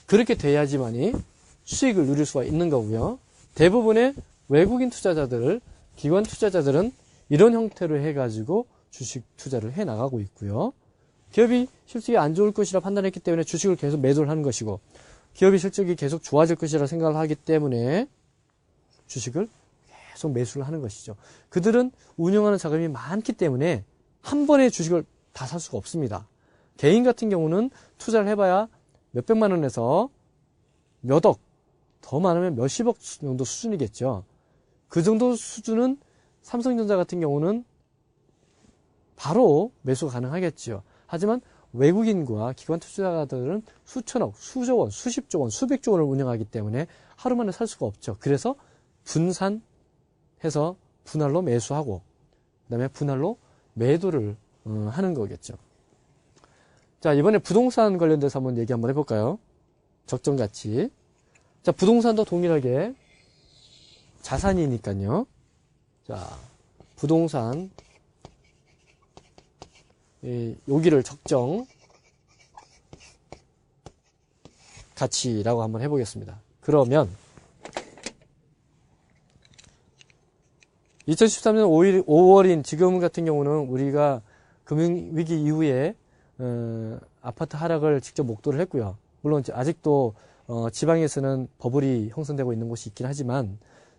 그렇게 돼야지만이 수익을 누릴 수가 있는 거고요. 대부분의 외국인 투자자들, 기관 투자자들은 이런 형태로 해가지고 주식 투자를 해 나가고 있고요. 기업이 실적이 안 좋을 것이라 판단했기 때문에 주식을 계속 매도를 하는 것이고 기업이 실적이 계속 좋아질 것이라 생각을 하기 때문에 주식을 계속 매수를 하는 것이죠. 그들은 운영하는 자금이 많기 때문에 한 번에 주식을 다 살 수가 없습니다. 개인 같은 경우는 투자를 해봐야 몇백만 원에서 몇 억, 더 많으면 몇십억 정도 수준이겠죠. 그 정도 수준은 삼성전자 같은 경우는 바로 매수가 가능하겠죠. 하지만 외국인과 기관 투자자들은 수천억, 수조 원, 수십조 원, 수백조 원을 운영하기 때문에 하루 만에 살 수가 없죠. 그래서 분산해서 분할로 매수하고 그다음에 분할로 매도를 하는 거겠죠. 자, 이번에 부동산 관련돼서 한번 얘기 한번 해볼까요? 적정 가치. 자, 부동산도 동일하게 자산이니까요. 자, 부동산 여기를 적정 가치라고 한번 해보겠습니다. 그러면 2013년 5월인 지금 같은 경우는 우리가 금융위기 이후에 아파트 하락을 직접 목도를 했고요. 물론 아직도 지방에서는 버블이 형성되고 있는 곳이 있긴 하지만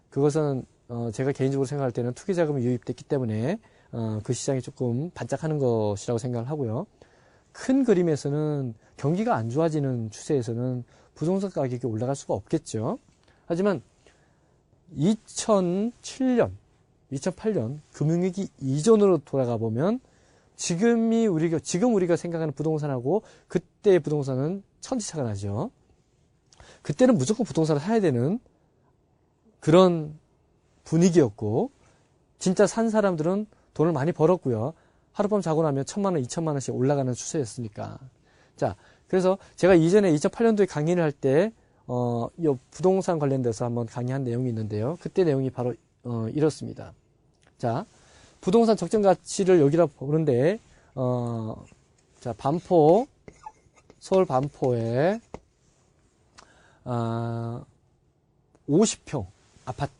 그것은 제가 개인적으로 생각할 때는 투기자금이 유입됐기 때문에 그 시장이 조금 반짝하는 것이라고 생각을 하고요. 큰 그림에서는 경기가 안 좋아지는 추세에서는 부동산 가격이 올라갈 수가 없겠죠. 하지만 2007년, 2008년 금융위기 이전으로 돌아가 보면 지금 우리가 생각하는 부동산하고 그때의 부동산은 천지차가 나죠. 그때는 무조건 부동산을 사야 되는 그런 분위기였고 진짜 산 사람들은 돈을 많이 벌었고요. 하룻밤 자고 나면 1,000만 원, 2,000만 원씩 올라가는 추세였으니까. 자, 그래서 제가 이전에 2008년도에 강의를 할 때 이 부동산 관련돼서 한번 강의한 내용이 있는데요. 그때 내용이 바로 이렇습니다. 자, 부동산 적정 가치를 여기다 보는데 자, 서울 반포에 50평 아파트라고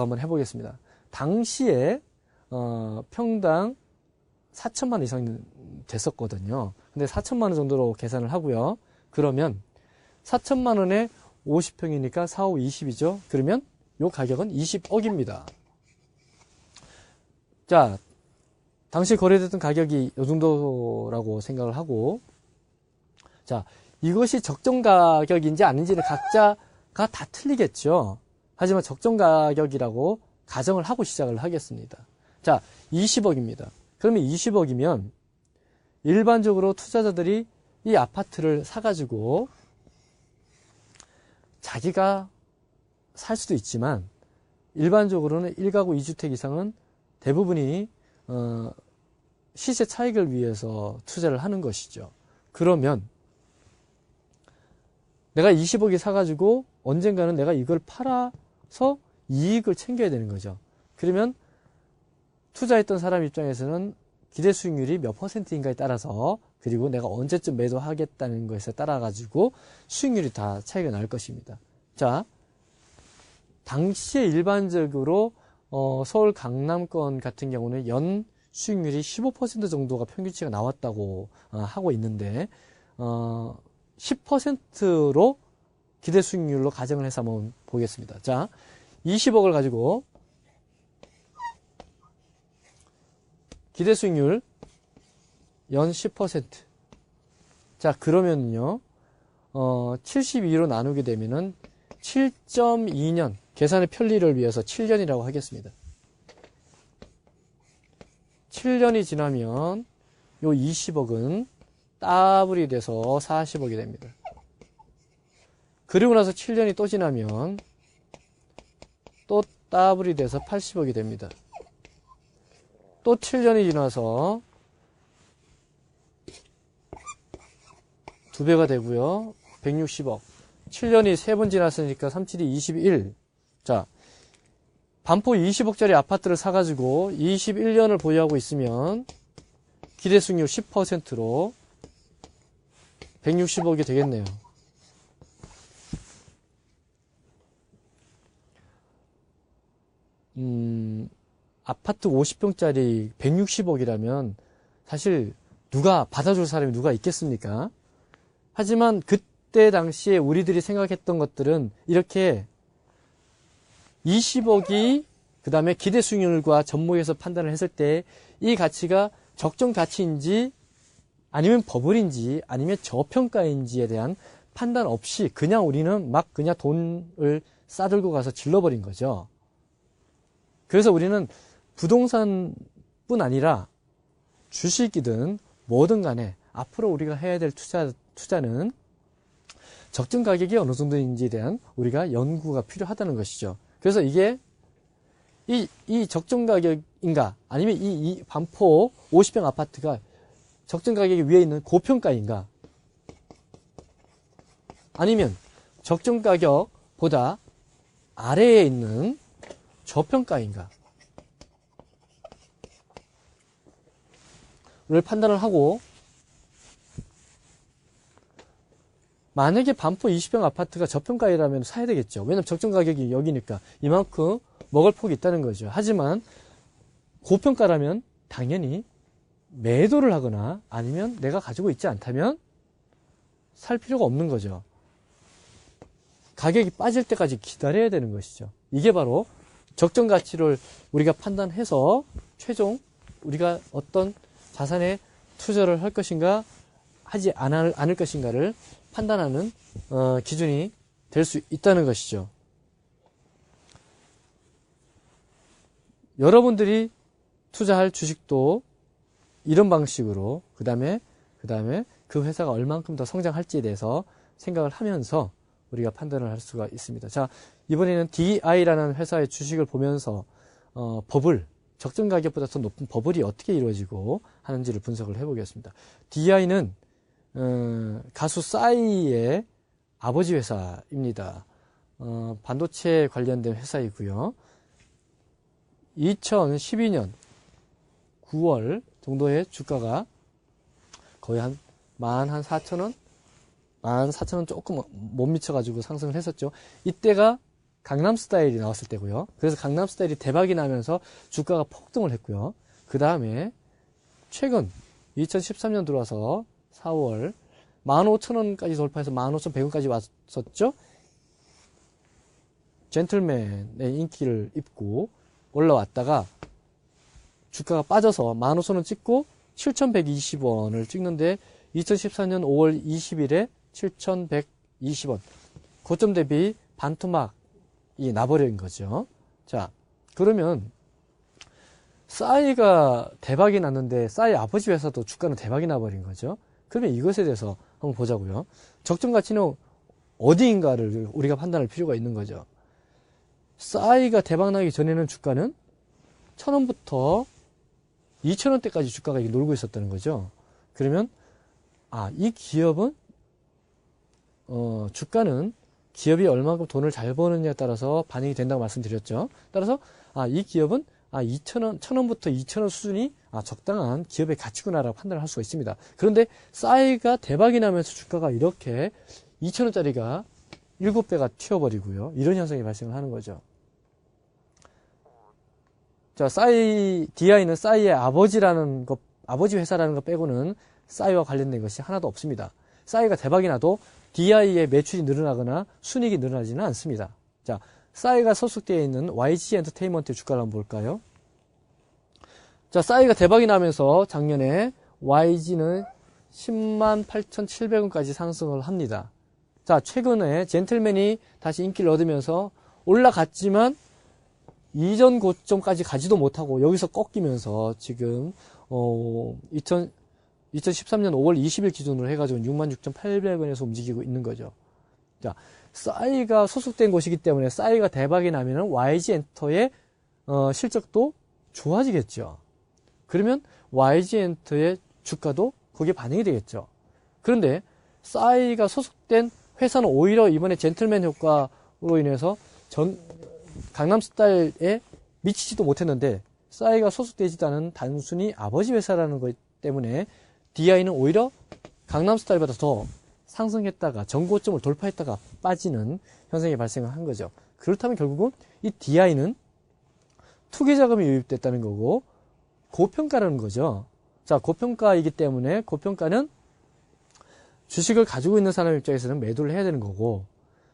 한번 해보겠습니다. 당시에 평당 4천만 원 이상 됐었거든요. 근데 4천만 원 정도로 계산을 하고요. 그러면 4천만 원에 50평이니까 4, 5, 20이죠. 그러면 요 가격은 20억입니다. 자, 당시 거래됐던 가격이 요 정도라고 생각을 하고, 자, 이것이 적정 가격인지 아닌지는 각자가 다 틀리겠죠. 하지만 적정 가격이라고 가정을 하고 시작을 하겠습니다. 자, 20억입니다. 그러면 20억이면 일반적으로 투자자들이 이 아파트를 사가지고 자기가 살 수도 있지만 일반적으로는 1가구 2주택 이상은 대부분이 시세 차익을 위해서 투자를 하는 것이죠. 그러면 내가 20억이 사가지고 언젠가는 내가 이걸 팔아서 이익을 챙겨야 되는 거죠. 그러면 투자했던 사람 입장에서는 기대 수익률이 몇 %인가에 따라서 그리고 내가 언제쯤 매도하겠다는 것에 따라 가지고 수익률이 다 차이가 날 것입니다. 자, 당시에 일반적으로 서울 강남권 같은 경우는 연 수익률이 15% 정도가 평균치가 나왔다고 하고 있는데 10%로 기대 수익률로 가정을 해서 한번 보겠습니다. 자, 20억을 가지고 기대 수익률 연 10%. 자, 그러면요, 72로 나누게 되면은 7.2년, 계산의 편리를 위해서 7년이라고 하겠습니다. 7년이 지나면 요 20억은 더블이 돼서 40억이 됩니다. 그리고 나서 7년이 또 지나면 또 더블이 돼서 80억이 됩니다. 또 7년이 지나서 2배가 되고요. 160억. 7년이 3번 지났으니까 37이 21. 자, 반포 20억짜리 아파트를 사가지고 21년을 보유하고 있으면 기대 수익률 10%로 160억이 되겠네요. 아파트 50평짜리 160억이라면 사실 누가 받아줄 사람이 누가 있겠습니까? 하지만 그때 당시에 우리들이 생각했던 것들은 이렇게 20억이 그 다음에 기대 수익률과 접목해서 판단을 했을 때 이 가치가 적정 가치인지 아니면 버블인지 아니면 저평가인지에 대한 판단 없이 그냥 우리는 막 그냥 돈을 싸들고 가서 질러버린 거죠. 그래서 우리는 부동산뿐 아니라 주식이든 뭐든 간에 앞으로 우리가 해야 될 투자는 적정 가격이 어느 정도인지에 대한 우리가 연구가 필요하다는 것이죠. 그래서 이게 이 적정 가격인가 아니면 이 반포 50평 아파트가 적정 가격이 위에 있는 고평가인가 아니면 적정 가격보다 아래에 있는 저평가인가 판단을 하고, 만약에 반포 20평 아파트가 저평가이라면 사야 되겠죠. 왜냐면 적정 가격이 여기니까 이만큼 먹을 폭이 있다는 거죠. 하지만 고평가라면 당연히 매도를 하거나 아니면 내가 가지고 있지 않다면 살 필요가 없는 거죠. 가격이 빠질 때까지 기다려야 되는 것이죠. 이게 바로 적정 가치를 우리가 판단해서 최종 우리가 어떤 자산에 투자를 할 것인가 하지 않을 것인가를 판단하는 기준이 될 수 있다는 것이죠. 여러분들이 투자할 주식도 이런 방식으로 그 다음에 그 회사가 얼만큼 더 성장할지에 대해서 생각을 하면서 우리가 판단을 할 수가 있습니다. 자, 이번에는 DI라는 회사의 주식을 보면서 버블, 적정 가격보다 더 높은 버블이 어떻게 이루어지고 하는지를 분석을 해보겠습니다. DI는 가수 싸이의 아버지 회사입니다. 반도체 관련된 회사이고요. 2012년 9월 정도의 주가가 거의 한 14,000원? 14,000원 조금 못 미쳐가지고 상승을 했었죠. 이때가 강남스타일이 나왔을 때고요. 그래서 강남스타일이 대박이 나면서 주가가 폭등을 했고요. 그 다음에 최근 2013년 들어와서 4월 15,000원까지 돌파해서 15,100원까지 왔었죠. 젠틀맨의 인기를 입고 올라왔다가 주가가 빠져서 15,000원 찍고 7,120원을 찍는데 2014년 5월 20일에 7,120원 고점 대비 반토막이 나버린 거죠. 자, 그러면 싸이가 대박이 났는데 싸이 아버지 회사도 주가는 대박이 나버린 거죠. 그러면 이것에 대해서 한번 보자고요. 적정 가치는 어디인가를 우리가 판단할 필요가 있는 거죠. 싸이가 대박 나기 전에는 주가는 1,000원부터 2,000원대까지 주가가 놀고 있었다는 거죠. 그러면 이 기업은 주가는 기업이 얼마만큼 돈을 잘 버느냐에 따라서 반영이 된다고 말씀드렸죠. 따라서 이 기업은 1,000원부터 2,000원 수준이 적당한 기업의 가치구나라고 판단을 할 수가 있습니다. 그런데 싸이가 대박이 나면서 주가가 이렇게 2,000원짜리가 7배가 튀어버리고요. 이런 현상이 발생을 하는 거죠. 자, DI는 싸이의 아버지 회사라는 것 빼고는 싸이와 관련된 것이 하나도 없습니다. 싸이가 대박이 나도 DI의 매출이 늘어나거나 순이익이 늘어나지는 않습니다. 자, 싸이가 소속되어 있는 YG 엔터테인먼트의 주가를 한번 볼까요? 자, 싸이가 대박이 나면서 작년에 YG는 108,700원까지 상승을 합니다. 자, 최근에 젠틀맨이 다시 인기를 얻으면서 올라갔지만 이전 고점까지 가지도 못하고 여기서 꺾이면서 지금 2013년 5월 20일 기준으로 해가지고 66,800원에서 움직이고 있는 거죠. 자, 싸이가 소속된 곳이기 때문에 싸이가 대박이 나면은 YG 엔터의 실적도 좋아지겠죠. 그러면 YG 엔터의 주가도 거기에 반영이 되겠죠. 그런데 싸이가 소속된 회사는 오히려 이번에 젠틀맨 효과로 인해서 강남스타일에 미치지도 못했는데 싸이가 소속되지도 않은 단순히 아버지 회사라는 것 때문에 DI는 오히려 강남스타일보다 더 상승했다가 전고점을 돌파했다가 빠지는 현상이 발생을 한 거죠. 그렇다면 결국은 이 DI는 투기자금이 유입됐다는 거고 고평가라는 거죠. 자, 고평가이기 때문에 고평가는 주식을 가지고 있는 사람 입장에서는 매도를 해야 되는 거고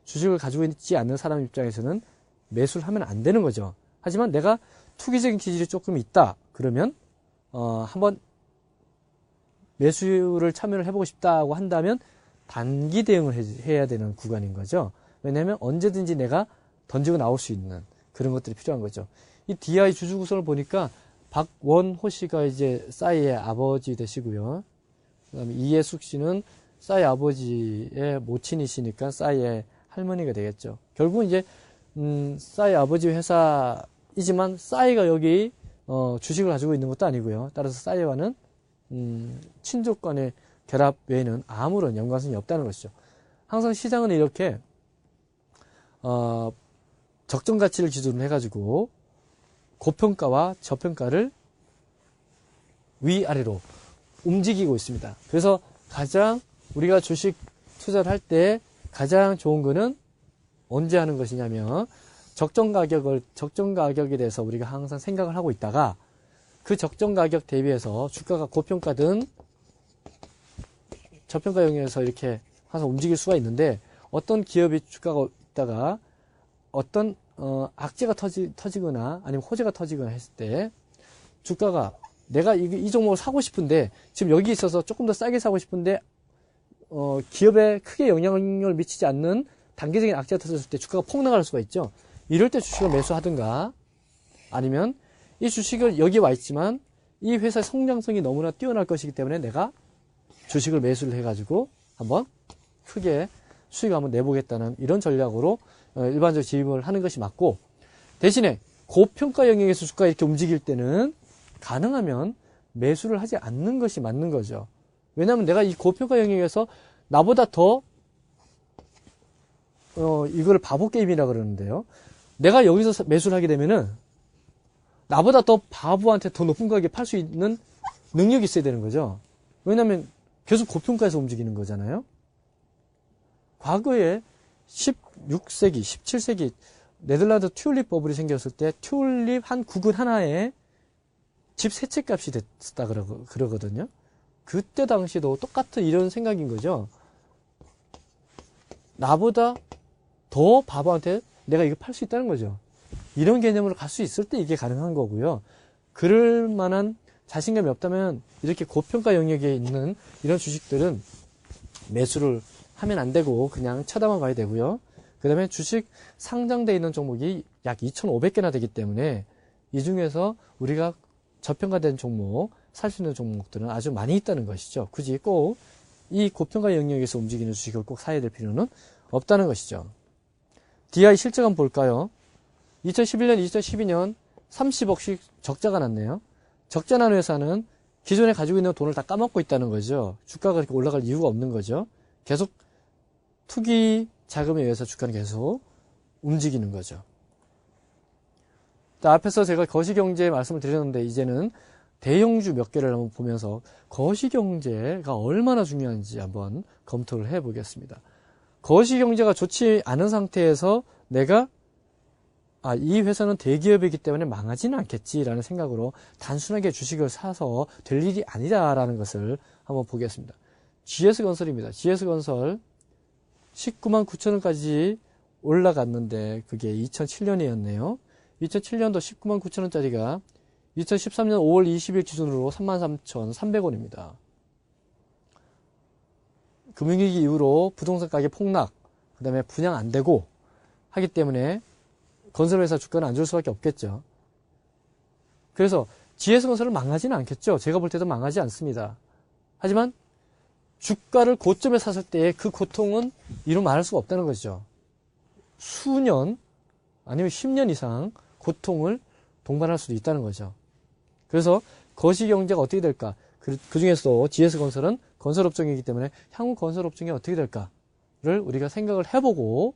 주식을 가지고 있지 않는 사람 입장에서는 매수를 하면 안 되는 거죠. 하지만 내가 투기적인 기질이 조금 있다. 그러면 한번 매수를 참여를 해보고 싶다고 한다면 단기 대응을 해야 되는 구간인 거죠. 왜냐하면 언제든지 내가 던지고 나올 수 있는 그런 것들이 필요한 거죠. 이 DI 주주 구성을 보니까 박원호 씨가 이제 싸이의 아버지 되시고요. 그다음에 이예숙 씨는 싸이 아버지의 모친이시니까 싸이의 할머니가 되겠죠. 결국은 이제 싸이 아버지 회사이지만 싸이가 여기 주식을 가지고 있는 것도 아니고요. 따라서 싸이와는 친족 간의 결합 외에는 아무런 연관성이 없다는 것이죠. 항상 시장은 이렇게 적정 가치를 기준으로 해가지고 고평가와 저평가를 위아래로 움직이고 있습니다. 그래서 가장 우리가 주식 투자를 할 때 가장 좋은 거는 언제 하는 것이냐면 적정 가격에 대해서 우리가 항상 생각을 하고 있다가 그 적정 가격 대비해서 주가가 고평가든 저평가 영역에서 이렇게 항상 움직일 수가 있는데 어떤 기업이 주가가 있다가 어떤 악재가 터지거나 아니면 호재가 터지거나 했을 때 주가가 내가 이 종목을 사고 싶은데 지금 여기 있어서 조금 더 싸게 사고 싶은데 기업에 크게 영향을 미치지 않는 단기적인 악재가 터졌을 때 주가가 폭락할 수가 있죠. 이럴 때 주식을 매수하든가 아니면 이 주식을 여기 와 있지만 이 회사의 성장성이 너무나 뛰어날 것이기 때문에 내가 주식을 매수를 해가지고 한번 크게 수익을 한번 내보겠다는 이런 전략으로 일반적으로 진입을 하는 것이 맞고, 대신에 고평가 영역에서 주가가 이렇게 움직일 때는 가능하면 매수를 하지 않는 것이 맞는 거죠. 왜냐하면 내가 이 고평가 영역에서 나보다 더 이거를 바보 게임이라 그러는데요. 내가 여기서 매수를 하게 되면은 나보다 더 바보한테 더 높은 가격에 팔 수 있는 능력이 있어야 되는 거죠. 왜냐하면 계속 고평가에서 움직이는 거잖아요. 과거에 16세기, 17세기 네덜란드 튤립 버블이 생겼을 때 튤립 한 구근 하나에 집 세 채 값이 됐다 그러거든요. 그때 당시도 똑같은 이런 생각인 거죠. 나보다 더 바보한테 내가 이거 팔 수 있다는 거죠. 이런 개념으로 갈 수 있을 때 이게 가능한 거고요. 그럴 만한 자신감이 없다면 이렇게 고평가 영역에 있는 이런 주식들은 매수를 하면 안 되고 그냥 쳐다만 봐야 되고요. 그 다음에 주식 상장되어 있는 종목이 약 2,500개나 되기 때문에 이 중에서 우리가 저평가된 종목, 살 수 있는 종목들은 아주 많이 있다는 것이죠. 굳이 꼭 이 고평가 영역에서 움직이는 주식을 꼭 사야 될 필요는 없다는 것이죠. DI 실적 한번 볼까요? 2011년, 2012년 30억씩 적자가 났네요. 적자 난 회사는 기존에 가지고 있는 돈을 다 까먹고 있다는 거죠. 주가가 그렇게 올라갈 이유가 없는 거죠. 계속 투기 자금에 의해서 주가는 계속 움직이는 거죠. 앞에서 제가 거시경제 말씀을 드렸는데 이제는 대형주 몇 개를 한번 보면서 거시경제가 얼마나 중요한지 한번 검토를 해보겠습니다. 거시경제가 좋지 않은 상태에서 내가 이 회사는 대기업이기 때문에 망하지는 않겠지라는 생각으로 단순하게 주식을 사서 될 일이 아니다라는 것을 한번 보겠습니다. GS건설입니다. GS건설 19만 9천 원까지 올라갔는데 그게 2007년이었네요. 2007년도 19만 9천 원짜리가 2013년 5월 20일 기준으로 33,300원입니다. 금융위기 이후로 부동산 가격 폭락, 그 다음에 분양 안 되고 하기 때문에 건설회사 주가는 안 줄 수밖에 없겠죠. 그래서 GS건설은 망하지는 않겠죠. 제가 볼 때도 망하지 않습니다. 하지만 주가를 고점에 샀을 때의 그 고통은 이루 말할 수가 없다는 것이죠. 수년 아니면 10년 이상 고통을 동반할 수도 있다는 거죠. 그래서 거시경제가 어떻게 될까? 그 중에서도 GS건설은 건설업종이기 때문에 향후 건설업종이 어떻게 될까를 우리가 생각을 해보고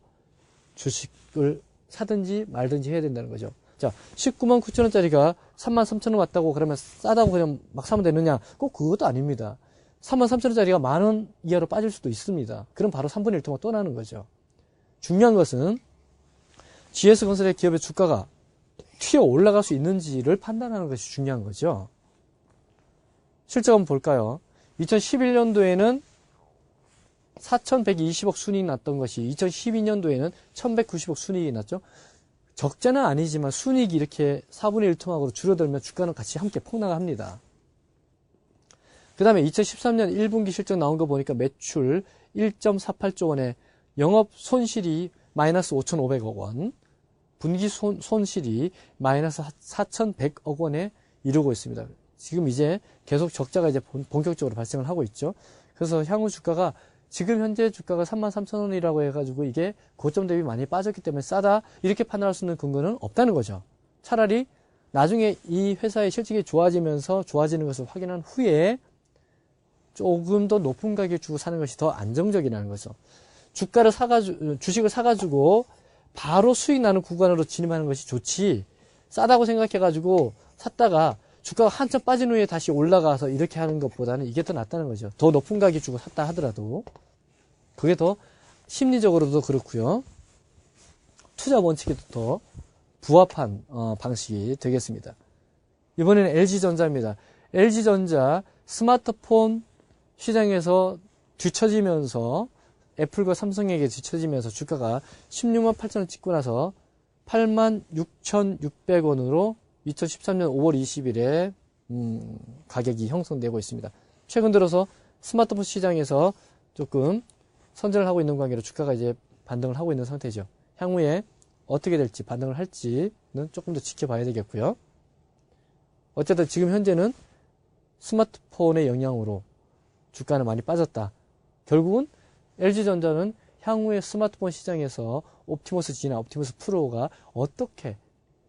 주식을 사든지 말든지 해야 된다는 거죠. 자, 19만 9천 원짜리가 3만 3천 원 왔다고 그러면 싸다고 그냥 막 사면 되느냐? 꼭 그것도 아닙니다. 3만 3천 원짜리가 만 원 이하로 빠질 수도 있습니다. 그럼 바로 3분의 1 통화 또 나는 거죠. 중요한 것은 GS건설의 기업의 주가가 튀어 올라갈 수 있는지를 판단하는 것이 중요한 거죠. 실적 한번 볼까요? 2011년도에는 4,120억 순이익 났던 것이 2012년도에는 1,190억 순이익이 났죠. 적자는 아니지만 순이익이 이렇게 4분의 1 토막으로 줄어들면 주가는 같이 함께 폭락합니다. 그 다음에 2013년 1분기 실적 나온 거 보니까 매출 1.48조 원에 영업 손실이 마이너스 5,500억 원, 분기 손실이 마이너스 4,100억 원에 이르고 있습니다. 지금 이제 계속 적자가 이제 본격적으로 발생을 하고 있죠. 그래서 향후 주가가 지금 현재 주가가 33,000원이라고 해가지고 이게 고점 대비 많이 빠졌기 때문에 싸다 이렇게 판단할 수 있는 근거는 없다는 거죠. 차라리 나중에 이 회사의 실적이 좋아지면서 좋아지는 것을 확인한 후에 조금 더 높은 가격에 주고 사는 것이 더 안정적이라는 거죠. 주식을 사가지고 바로 수익 나는 구간으로 진입하는 것이 좋지, 싸다고 생각해가지고 샀다가 주가가 한참 빠진 후에 다시 올라가서 이렇게 하는 것보다는 이게 더 낫다는 거죠. 더 높은 가격에 주고 샀다 하더라도 그게 더 심리적으로도 그렇고요. 투자 원칙에도 더 부합한 방식이 되겠습니다. 이번에는 LG전자입니다. LG전자 스마트폰 시장에서 뒤처지면서 애플과 삼성에게 뒤처지면서 주가가 16만 8천원 찍고 나서 86,600원으로 2013년 5월 20일에 가격이 형성되고 있습니다. 최근 들어서 스마트폰 시장에서 조금 선전을 하고 있는 관계로 주가가 이제 반등을 하고 있는 상태죠. 향후에 어떻게 될지 반등을 할지는 조금 더 지켜봐야 되겠고요. 어쨌든 지금 현재는 스마트폰의 영향으로 주가는 많이 빠졌다. 결국은 LG전자는 향후에 스마트폰 시장에서 옵티머스 G나 옵티머스 프로가 어떻게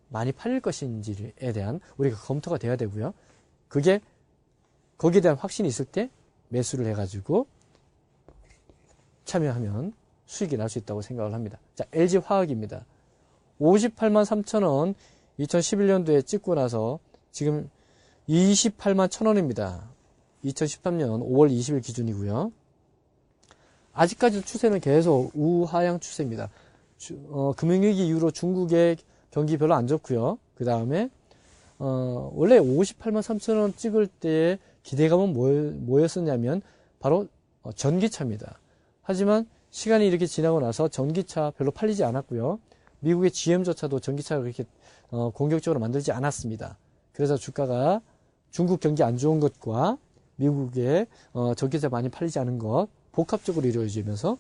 많이 팔릴 것인지에 대한 우리가 검토가 돼야 되고요. 그게 거기에 대한 확신이 있을 때 매수를 해가지고 참여하면 수익이 날 수 있다고 생각을 합니다. 자, LG화학입니다. 58만 3천원 2011년도에 찍고 나서 지금 28만 1천원입니다. 2013년 5월 20일 기준이고요. 아직까지도 추세는 계속 우하향 추세입니다. 금융위기 이후로 중국의 경기 별로 안 좋고요. 그 다음에 원래 58만 3천원 찍을 때의 기대감은 뭐였었냐면 바로 전기차입니다. 하지만 시간이 이렇게 지나고 나서 전기차 별로 팔리지 않았고요. 미국의 GM조차도 전기차를 그렇게 공격적으로 만들지 않았습니다. 그래서 주가가 중국 경기 안 좋은 것과 미국의 전기차 많이 팔리지 않은 것 복합적으로 이루어지면서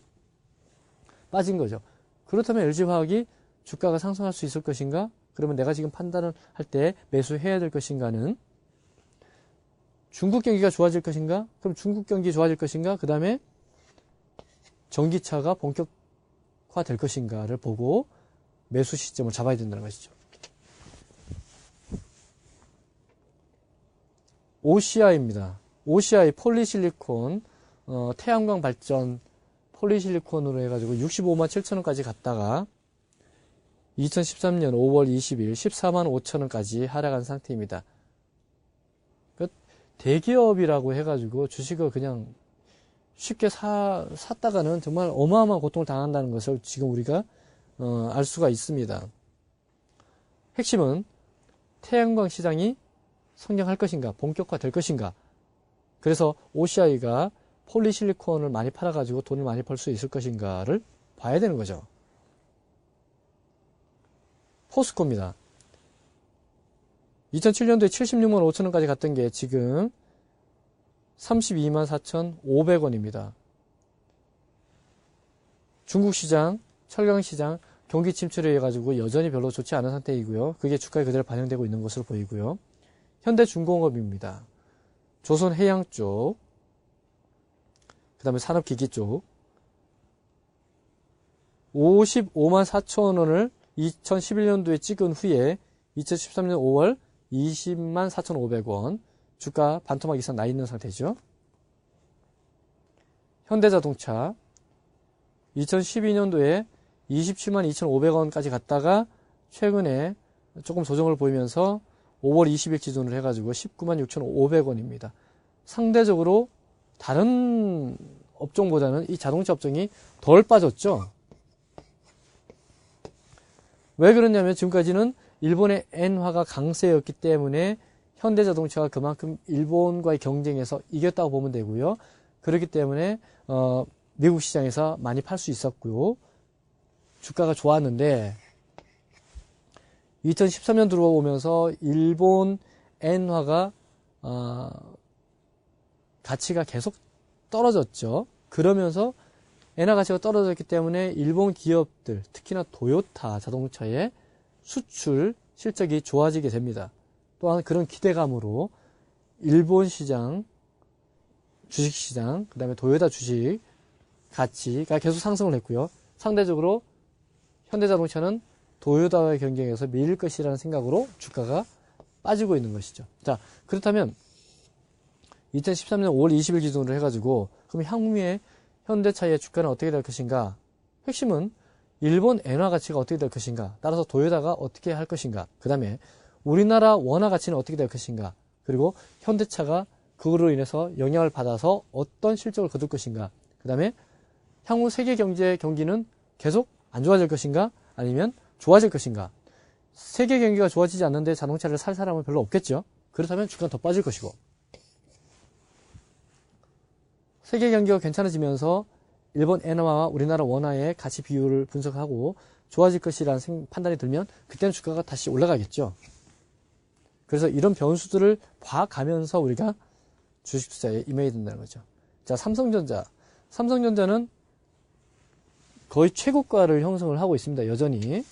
빠진 거죠. 그렇다면 LG화학이 주가가 상승할 수 있을 것인가? 그러면 내가 지금 판단을 할 때 매수해야 될 것인가는 중국 경기가 좋아질 것인가? 그럼 중국 경기 좋아질 것인가? 그 다음에 전기차가 본격화될 것인가를 보고 매수 시점을 잡아야 된다는 것이죠. OCI입니다. OCI 폴리실리콘 태양광 발전 폴리실리콘으로 해가지고 65만 7천원까지 갔다가 2013년 5월 20일 14만 5천원까지 하락한 상태입니다. 대기업이라고 해가지고 주식을 그냥 쉽게 샀다가는 정말 어마어마한 고통을 당한다는 것을 지금 우리가 알 수가 있습니다. 핵심은 태양광 시장이 성장할 것인가, 본격화될 것인가. 그래서 OCI가 폴리실리콘을 많이 팔아가지고 돈을 많이 벌 수 있을 것인가를 봐야 되는 거죠. 포스코입니다. 2007년도에 76만 5천원까지 갔던 게 지금 32만 4,500원입니다. 중국 시장, 철강 시장 경기 침체로 해가지고 여전히 별로 좋지 않은 상태이고요. 그게 주가에 그대로 반영되고 있는 것으로 보이고요. 현대중공업입니다. 조선해양 쪽, 그 다음에 산업기기 쪽 55만 4천원을 2011년도에 찍은 후에 2013년 5월 20만 4,500원 주가 반토막 이상 나 있는 상태죠. 현대자동차 2012년도에 27만 2,500원까지 갔다가 최근에 조금 조정을 보이면서 5월 20일 기준으로 해가지고 19만 6,500원입니다. 상대적으로 다른 업종보다는 이 자동차 업종이 덜 빠졌죠. 왜 그러냐면 지금까지는 일본의 엔화가 강세였기 때문에 현대자동차가 그만큼 일본과의 경쟁에서 이겼다고 보면 되고요. 그렇기 때문에 미국 시장에서 많이 팔 수 있었고요. 주가가 좋았는데 2013년 들어오면서 일본 엔화가 가치가 계속 떨어졌죠. 그러면서 엔화 가치가 떨어졌기 때문에 일본 기업들, 특히나 토요타 자동차의 수출 실적이 좋아지게 됩니다. 또한 그런 기대감으로 일본 시장, 주식시장, 그 다음에 토요타 주식 가치가 계속 상승을 했고요. 상대적으로 현대자동차는 토요타와의 경쟁에서 밀릴 것이라는 생각으로 주가가 빠지고 있는 것이죠. 자, 그렇다면 2013년 5월 20일 기준으로 해가지고 그럼 향후에 현대차의 주가는 어떻게 될 것인가? 핵심은 일본 엔화 가치가 어떻게 될 것인가? 따라서 토요타가 어떻게 할 것인가? 그 다음에 우리나라 원화 가치는 어떻게 될 것인가? 그리고 현대차가 그거로 인해서 영향을 받아서 어떤 실적을 거둘 것인가. 그 다음에 향후 세계 경제 경기는 계속 안 좋아질 것인가 아니면 좋아질 것인가. 세계 경기가 좋아지지 않는데 자동차를 살 사람은 별로 없겠죠. 그렇다면 주가는 더 빠질 것이고, 세계 경기가 괜찮아지면서 일본 엔화와 우리나라 원화의 가치 비율을 분석하고 좋아질 것이라는 판단이 들면 그때는 주가가 다시 올라가겠죠. 그래서 이런 변수들을 봐가면서 우리가 주식 투자에 임해야 된다는 거죠. 자, 삼성전자는 거의 최고가를 형성을 하고 있습니다. 여전히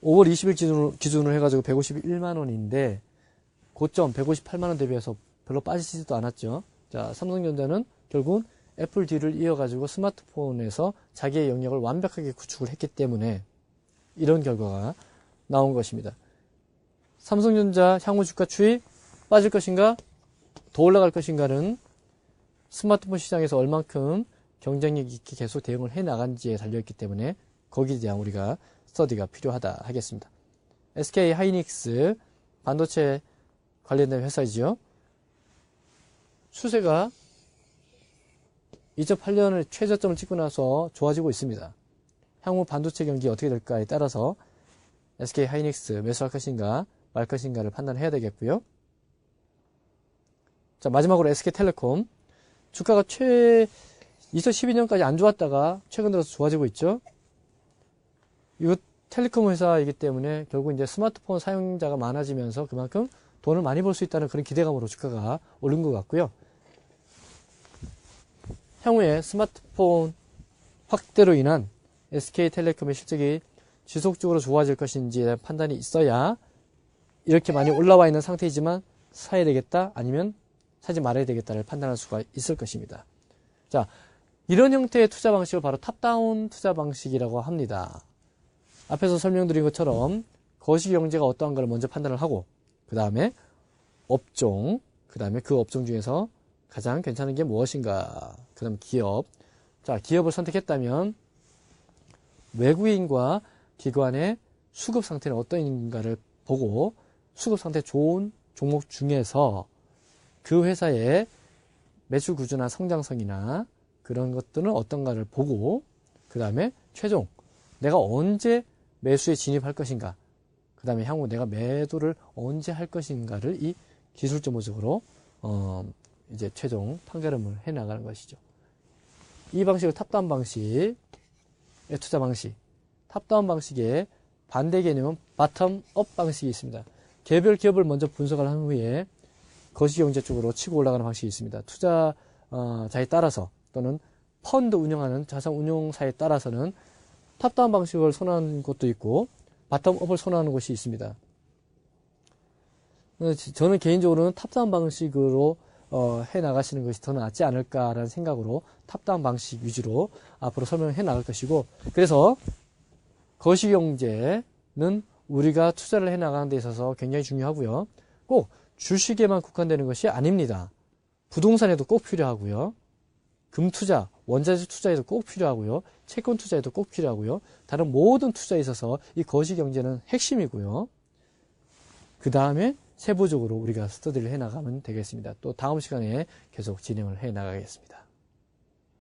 5월 20일 기준으로 해가지고 151만 원인데 고점 158만 원 대비해서 별로 빠지지도 않았죠. 자, 삼성전자는 결국은 애플 뒤를 이어가지고 스마트폰에서 자기의 영역을 완벽하게 구축을 했기 때문에 이런 결과가 나온 것입니다. 삼성전자 향후 주가 추이 빠질 것인가 더 올라갈 것인가는 스마트폰 시장에서 얼만큼 경쟁력 있게 계속 대응을 해 나간지에 달려있기 때문에 거기에 대한 우리가 스터디가 필요하다 하겠습니다. SK 하이닉스 반도체 관련된 회사이죠. 추세가 2008년을 최저점을 찍고 나서 좋아지고 있습니다. 향후 반도체 경기 어떻게 될까에 따라서 SK 하이닉스 매수할 것인가 말 것인가를 판단해야 되겠고요. 자, 마지막으로 SK텔레콤 주가가 2012년까지 안 좋았다가 최근 들어서 좋아지고 있죠. 이거 텔레콤 회사이기 때문에 결국 이제 스마트폰 사용자가 많아지면서 그만큼 돈을 많이 벌 수 있다는 그런 기대감으로 주가가 오른 것 같고요. 향후에 스마트폰 확대로 인한 SK텔레콤의 실적이 지속적으로 좋아질 것인지에 대한 판단이 있어야 이렇게 많이 올라와 있는 상태이지만 사야 되겠다 아니면 사지 말아야 되겠다를 판단할 수가 있을 것입니다. 자, 이런 형태의 투자 방식을 바로 탑다운 투자 방식이라고 합니다. 앞에서 설명드린 것처럼 거시경제가 어떠한 걸 먼저 판단을 하고 그 다음에 업종, 그 다음에 그 업종 중에서 가장 괜찮은 게 무엇인가, 그 다음 기업. 자, 기업을 선택했다면 외국인과 기관의 수급 상태는 어떠한가를 보고 수급 상태 좋은 종목 중에서 그 회사의 매출 구조나 성장성이나 그런 것들은 어떤가를 보고 그 다음에 최종 내가 언제 매수에 진입할 것인가, 그 다음에 향후 내가 매도를 언제 할 것인가를 이 기술적으로 이제 최종 판가름을 해 나가는 것이죠. 이 방식을 탑다운 방식의 투자 방식, 탑다운 방식의 반대 개념은 바텀업 방식이 있습니다. 개별 기업을 먼저 분석을 한 후에 거시경제 쪽으로 치고 올라가는 방식이 있습니다. 투자자에 따라서 또는 펀드 운영하는 자산 운용사에 따라서는 탑다운 방식을 선호하는 곳도 있고 바텀업을 선호하는 곳이 있습니다. 저는 개인적으로는 탑다운 방식으로 해 나가시는 것이 더 낫지 않을까라는 생각으로 탑다운 방식 위주로 앞으로 설명해 나갈 것이고, 그래서 거시경제는 우리가 투자를 해 나가는 데 있어서 굉장히 중요하고요. 꼭 주식에만 국한되는 것이 아닙니다. 부동산에도 꼭 필요하고요. 금투자, 원자재 투자에도 꼭 필요하고요. 채권 투자에도 꼭 필요하고요. 다른 모든 투자에 있어서 이 거시경제는 핵심이고요. 그 다음에 세부적으로 우리가 스터디를 해 나가면 되겠습니다. 또 다음 시간에 계속 진행을 해 나가겠습니다.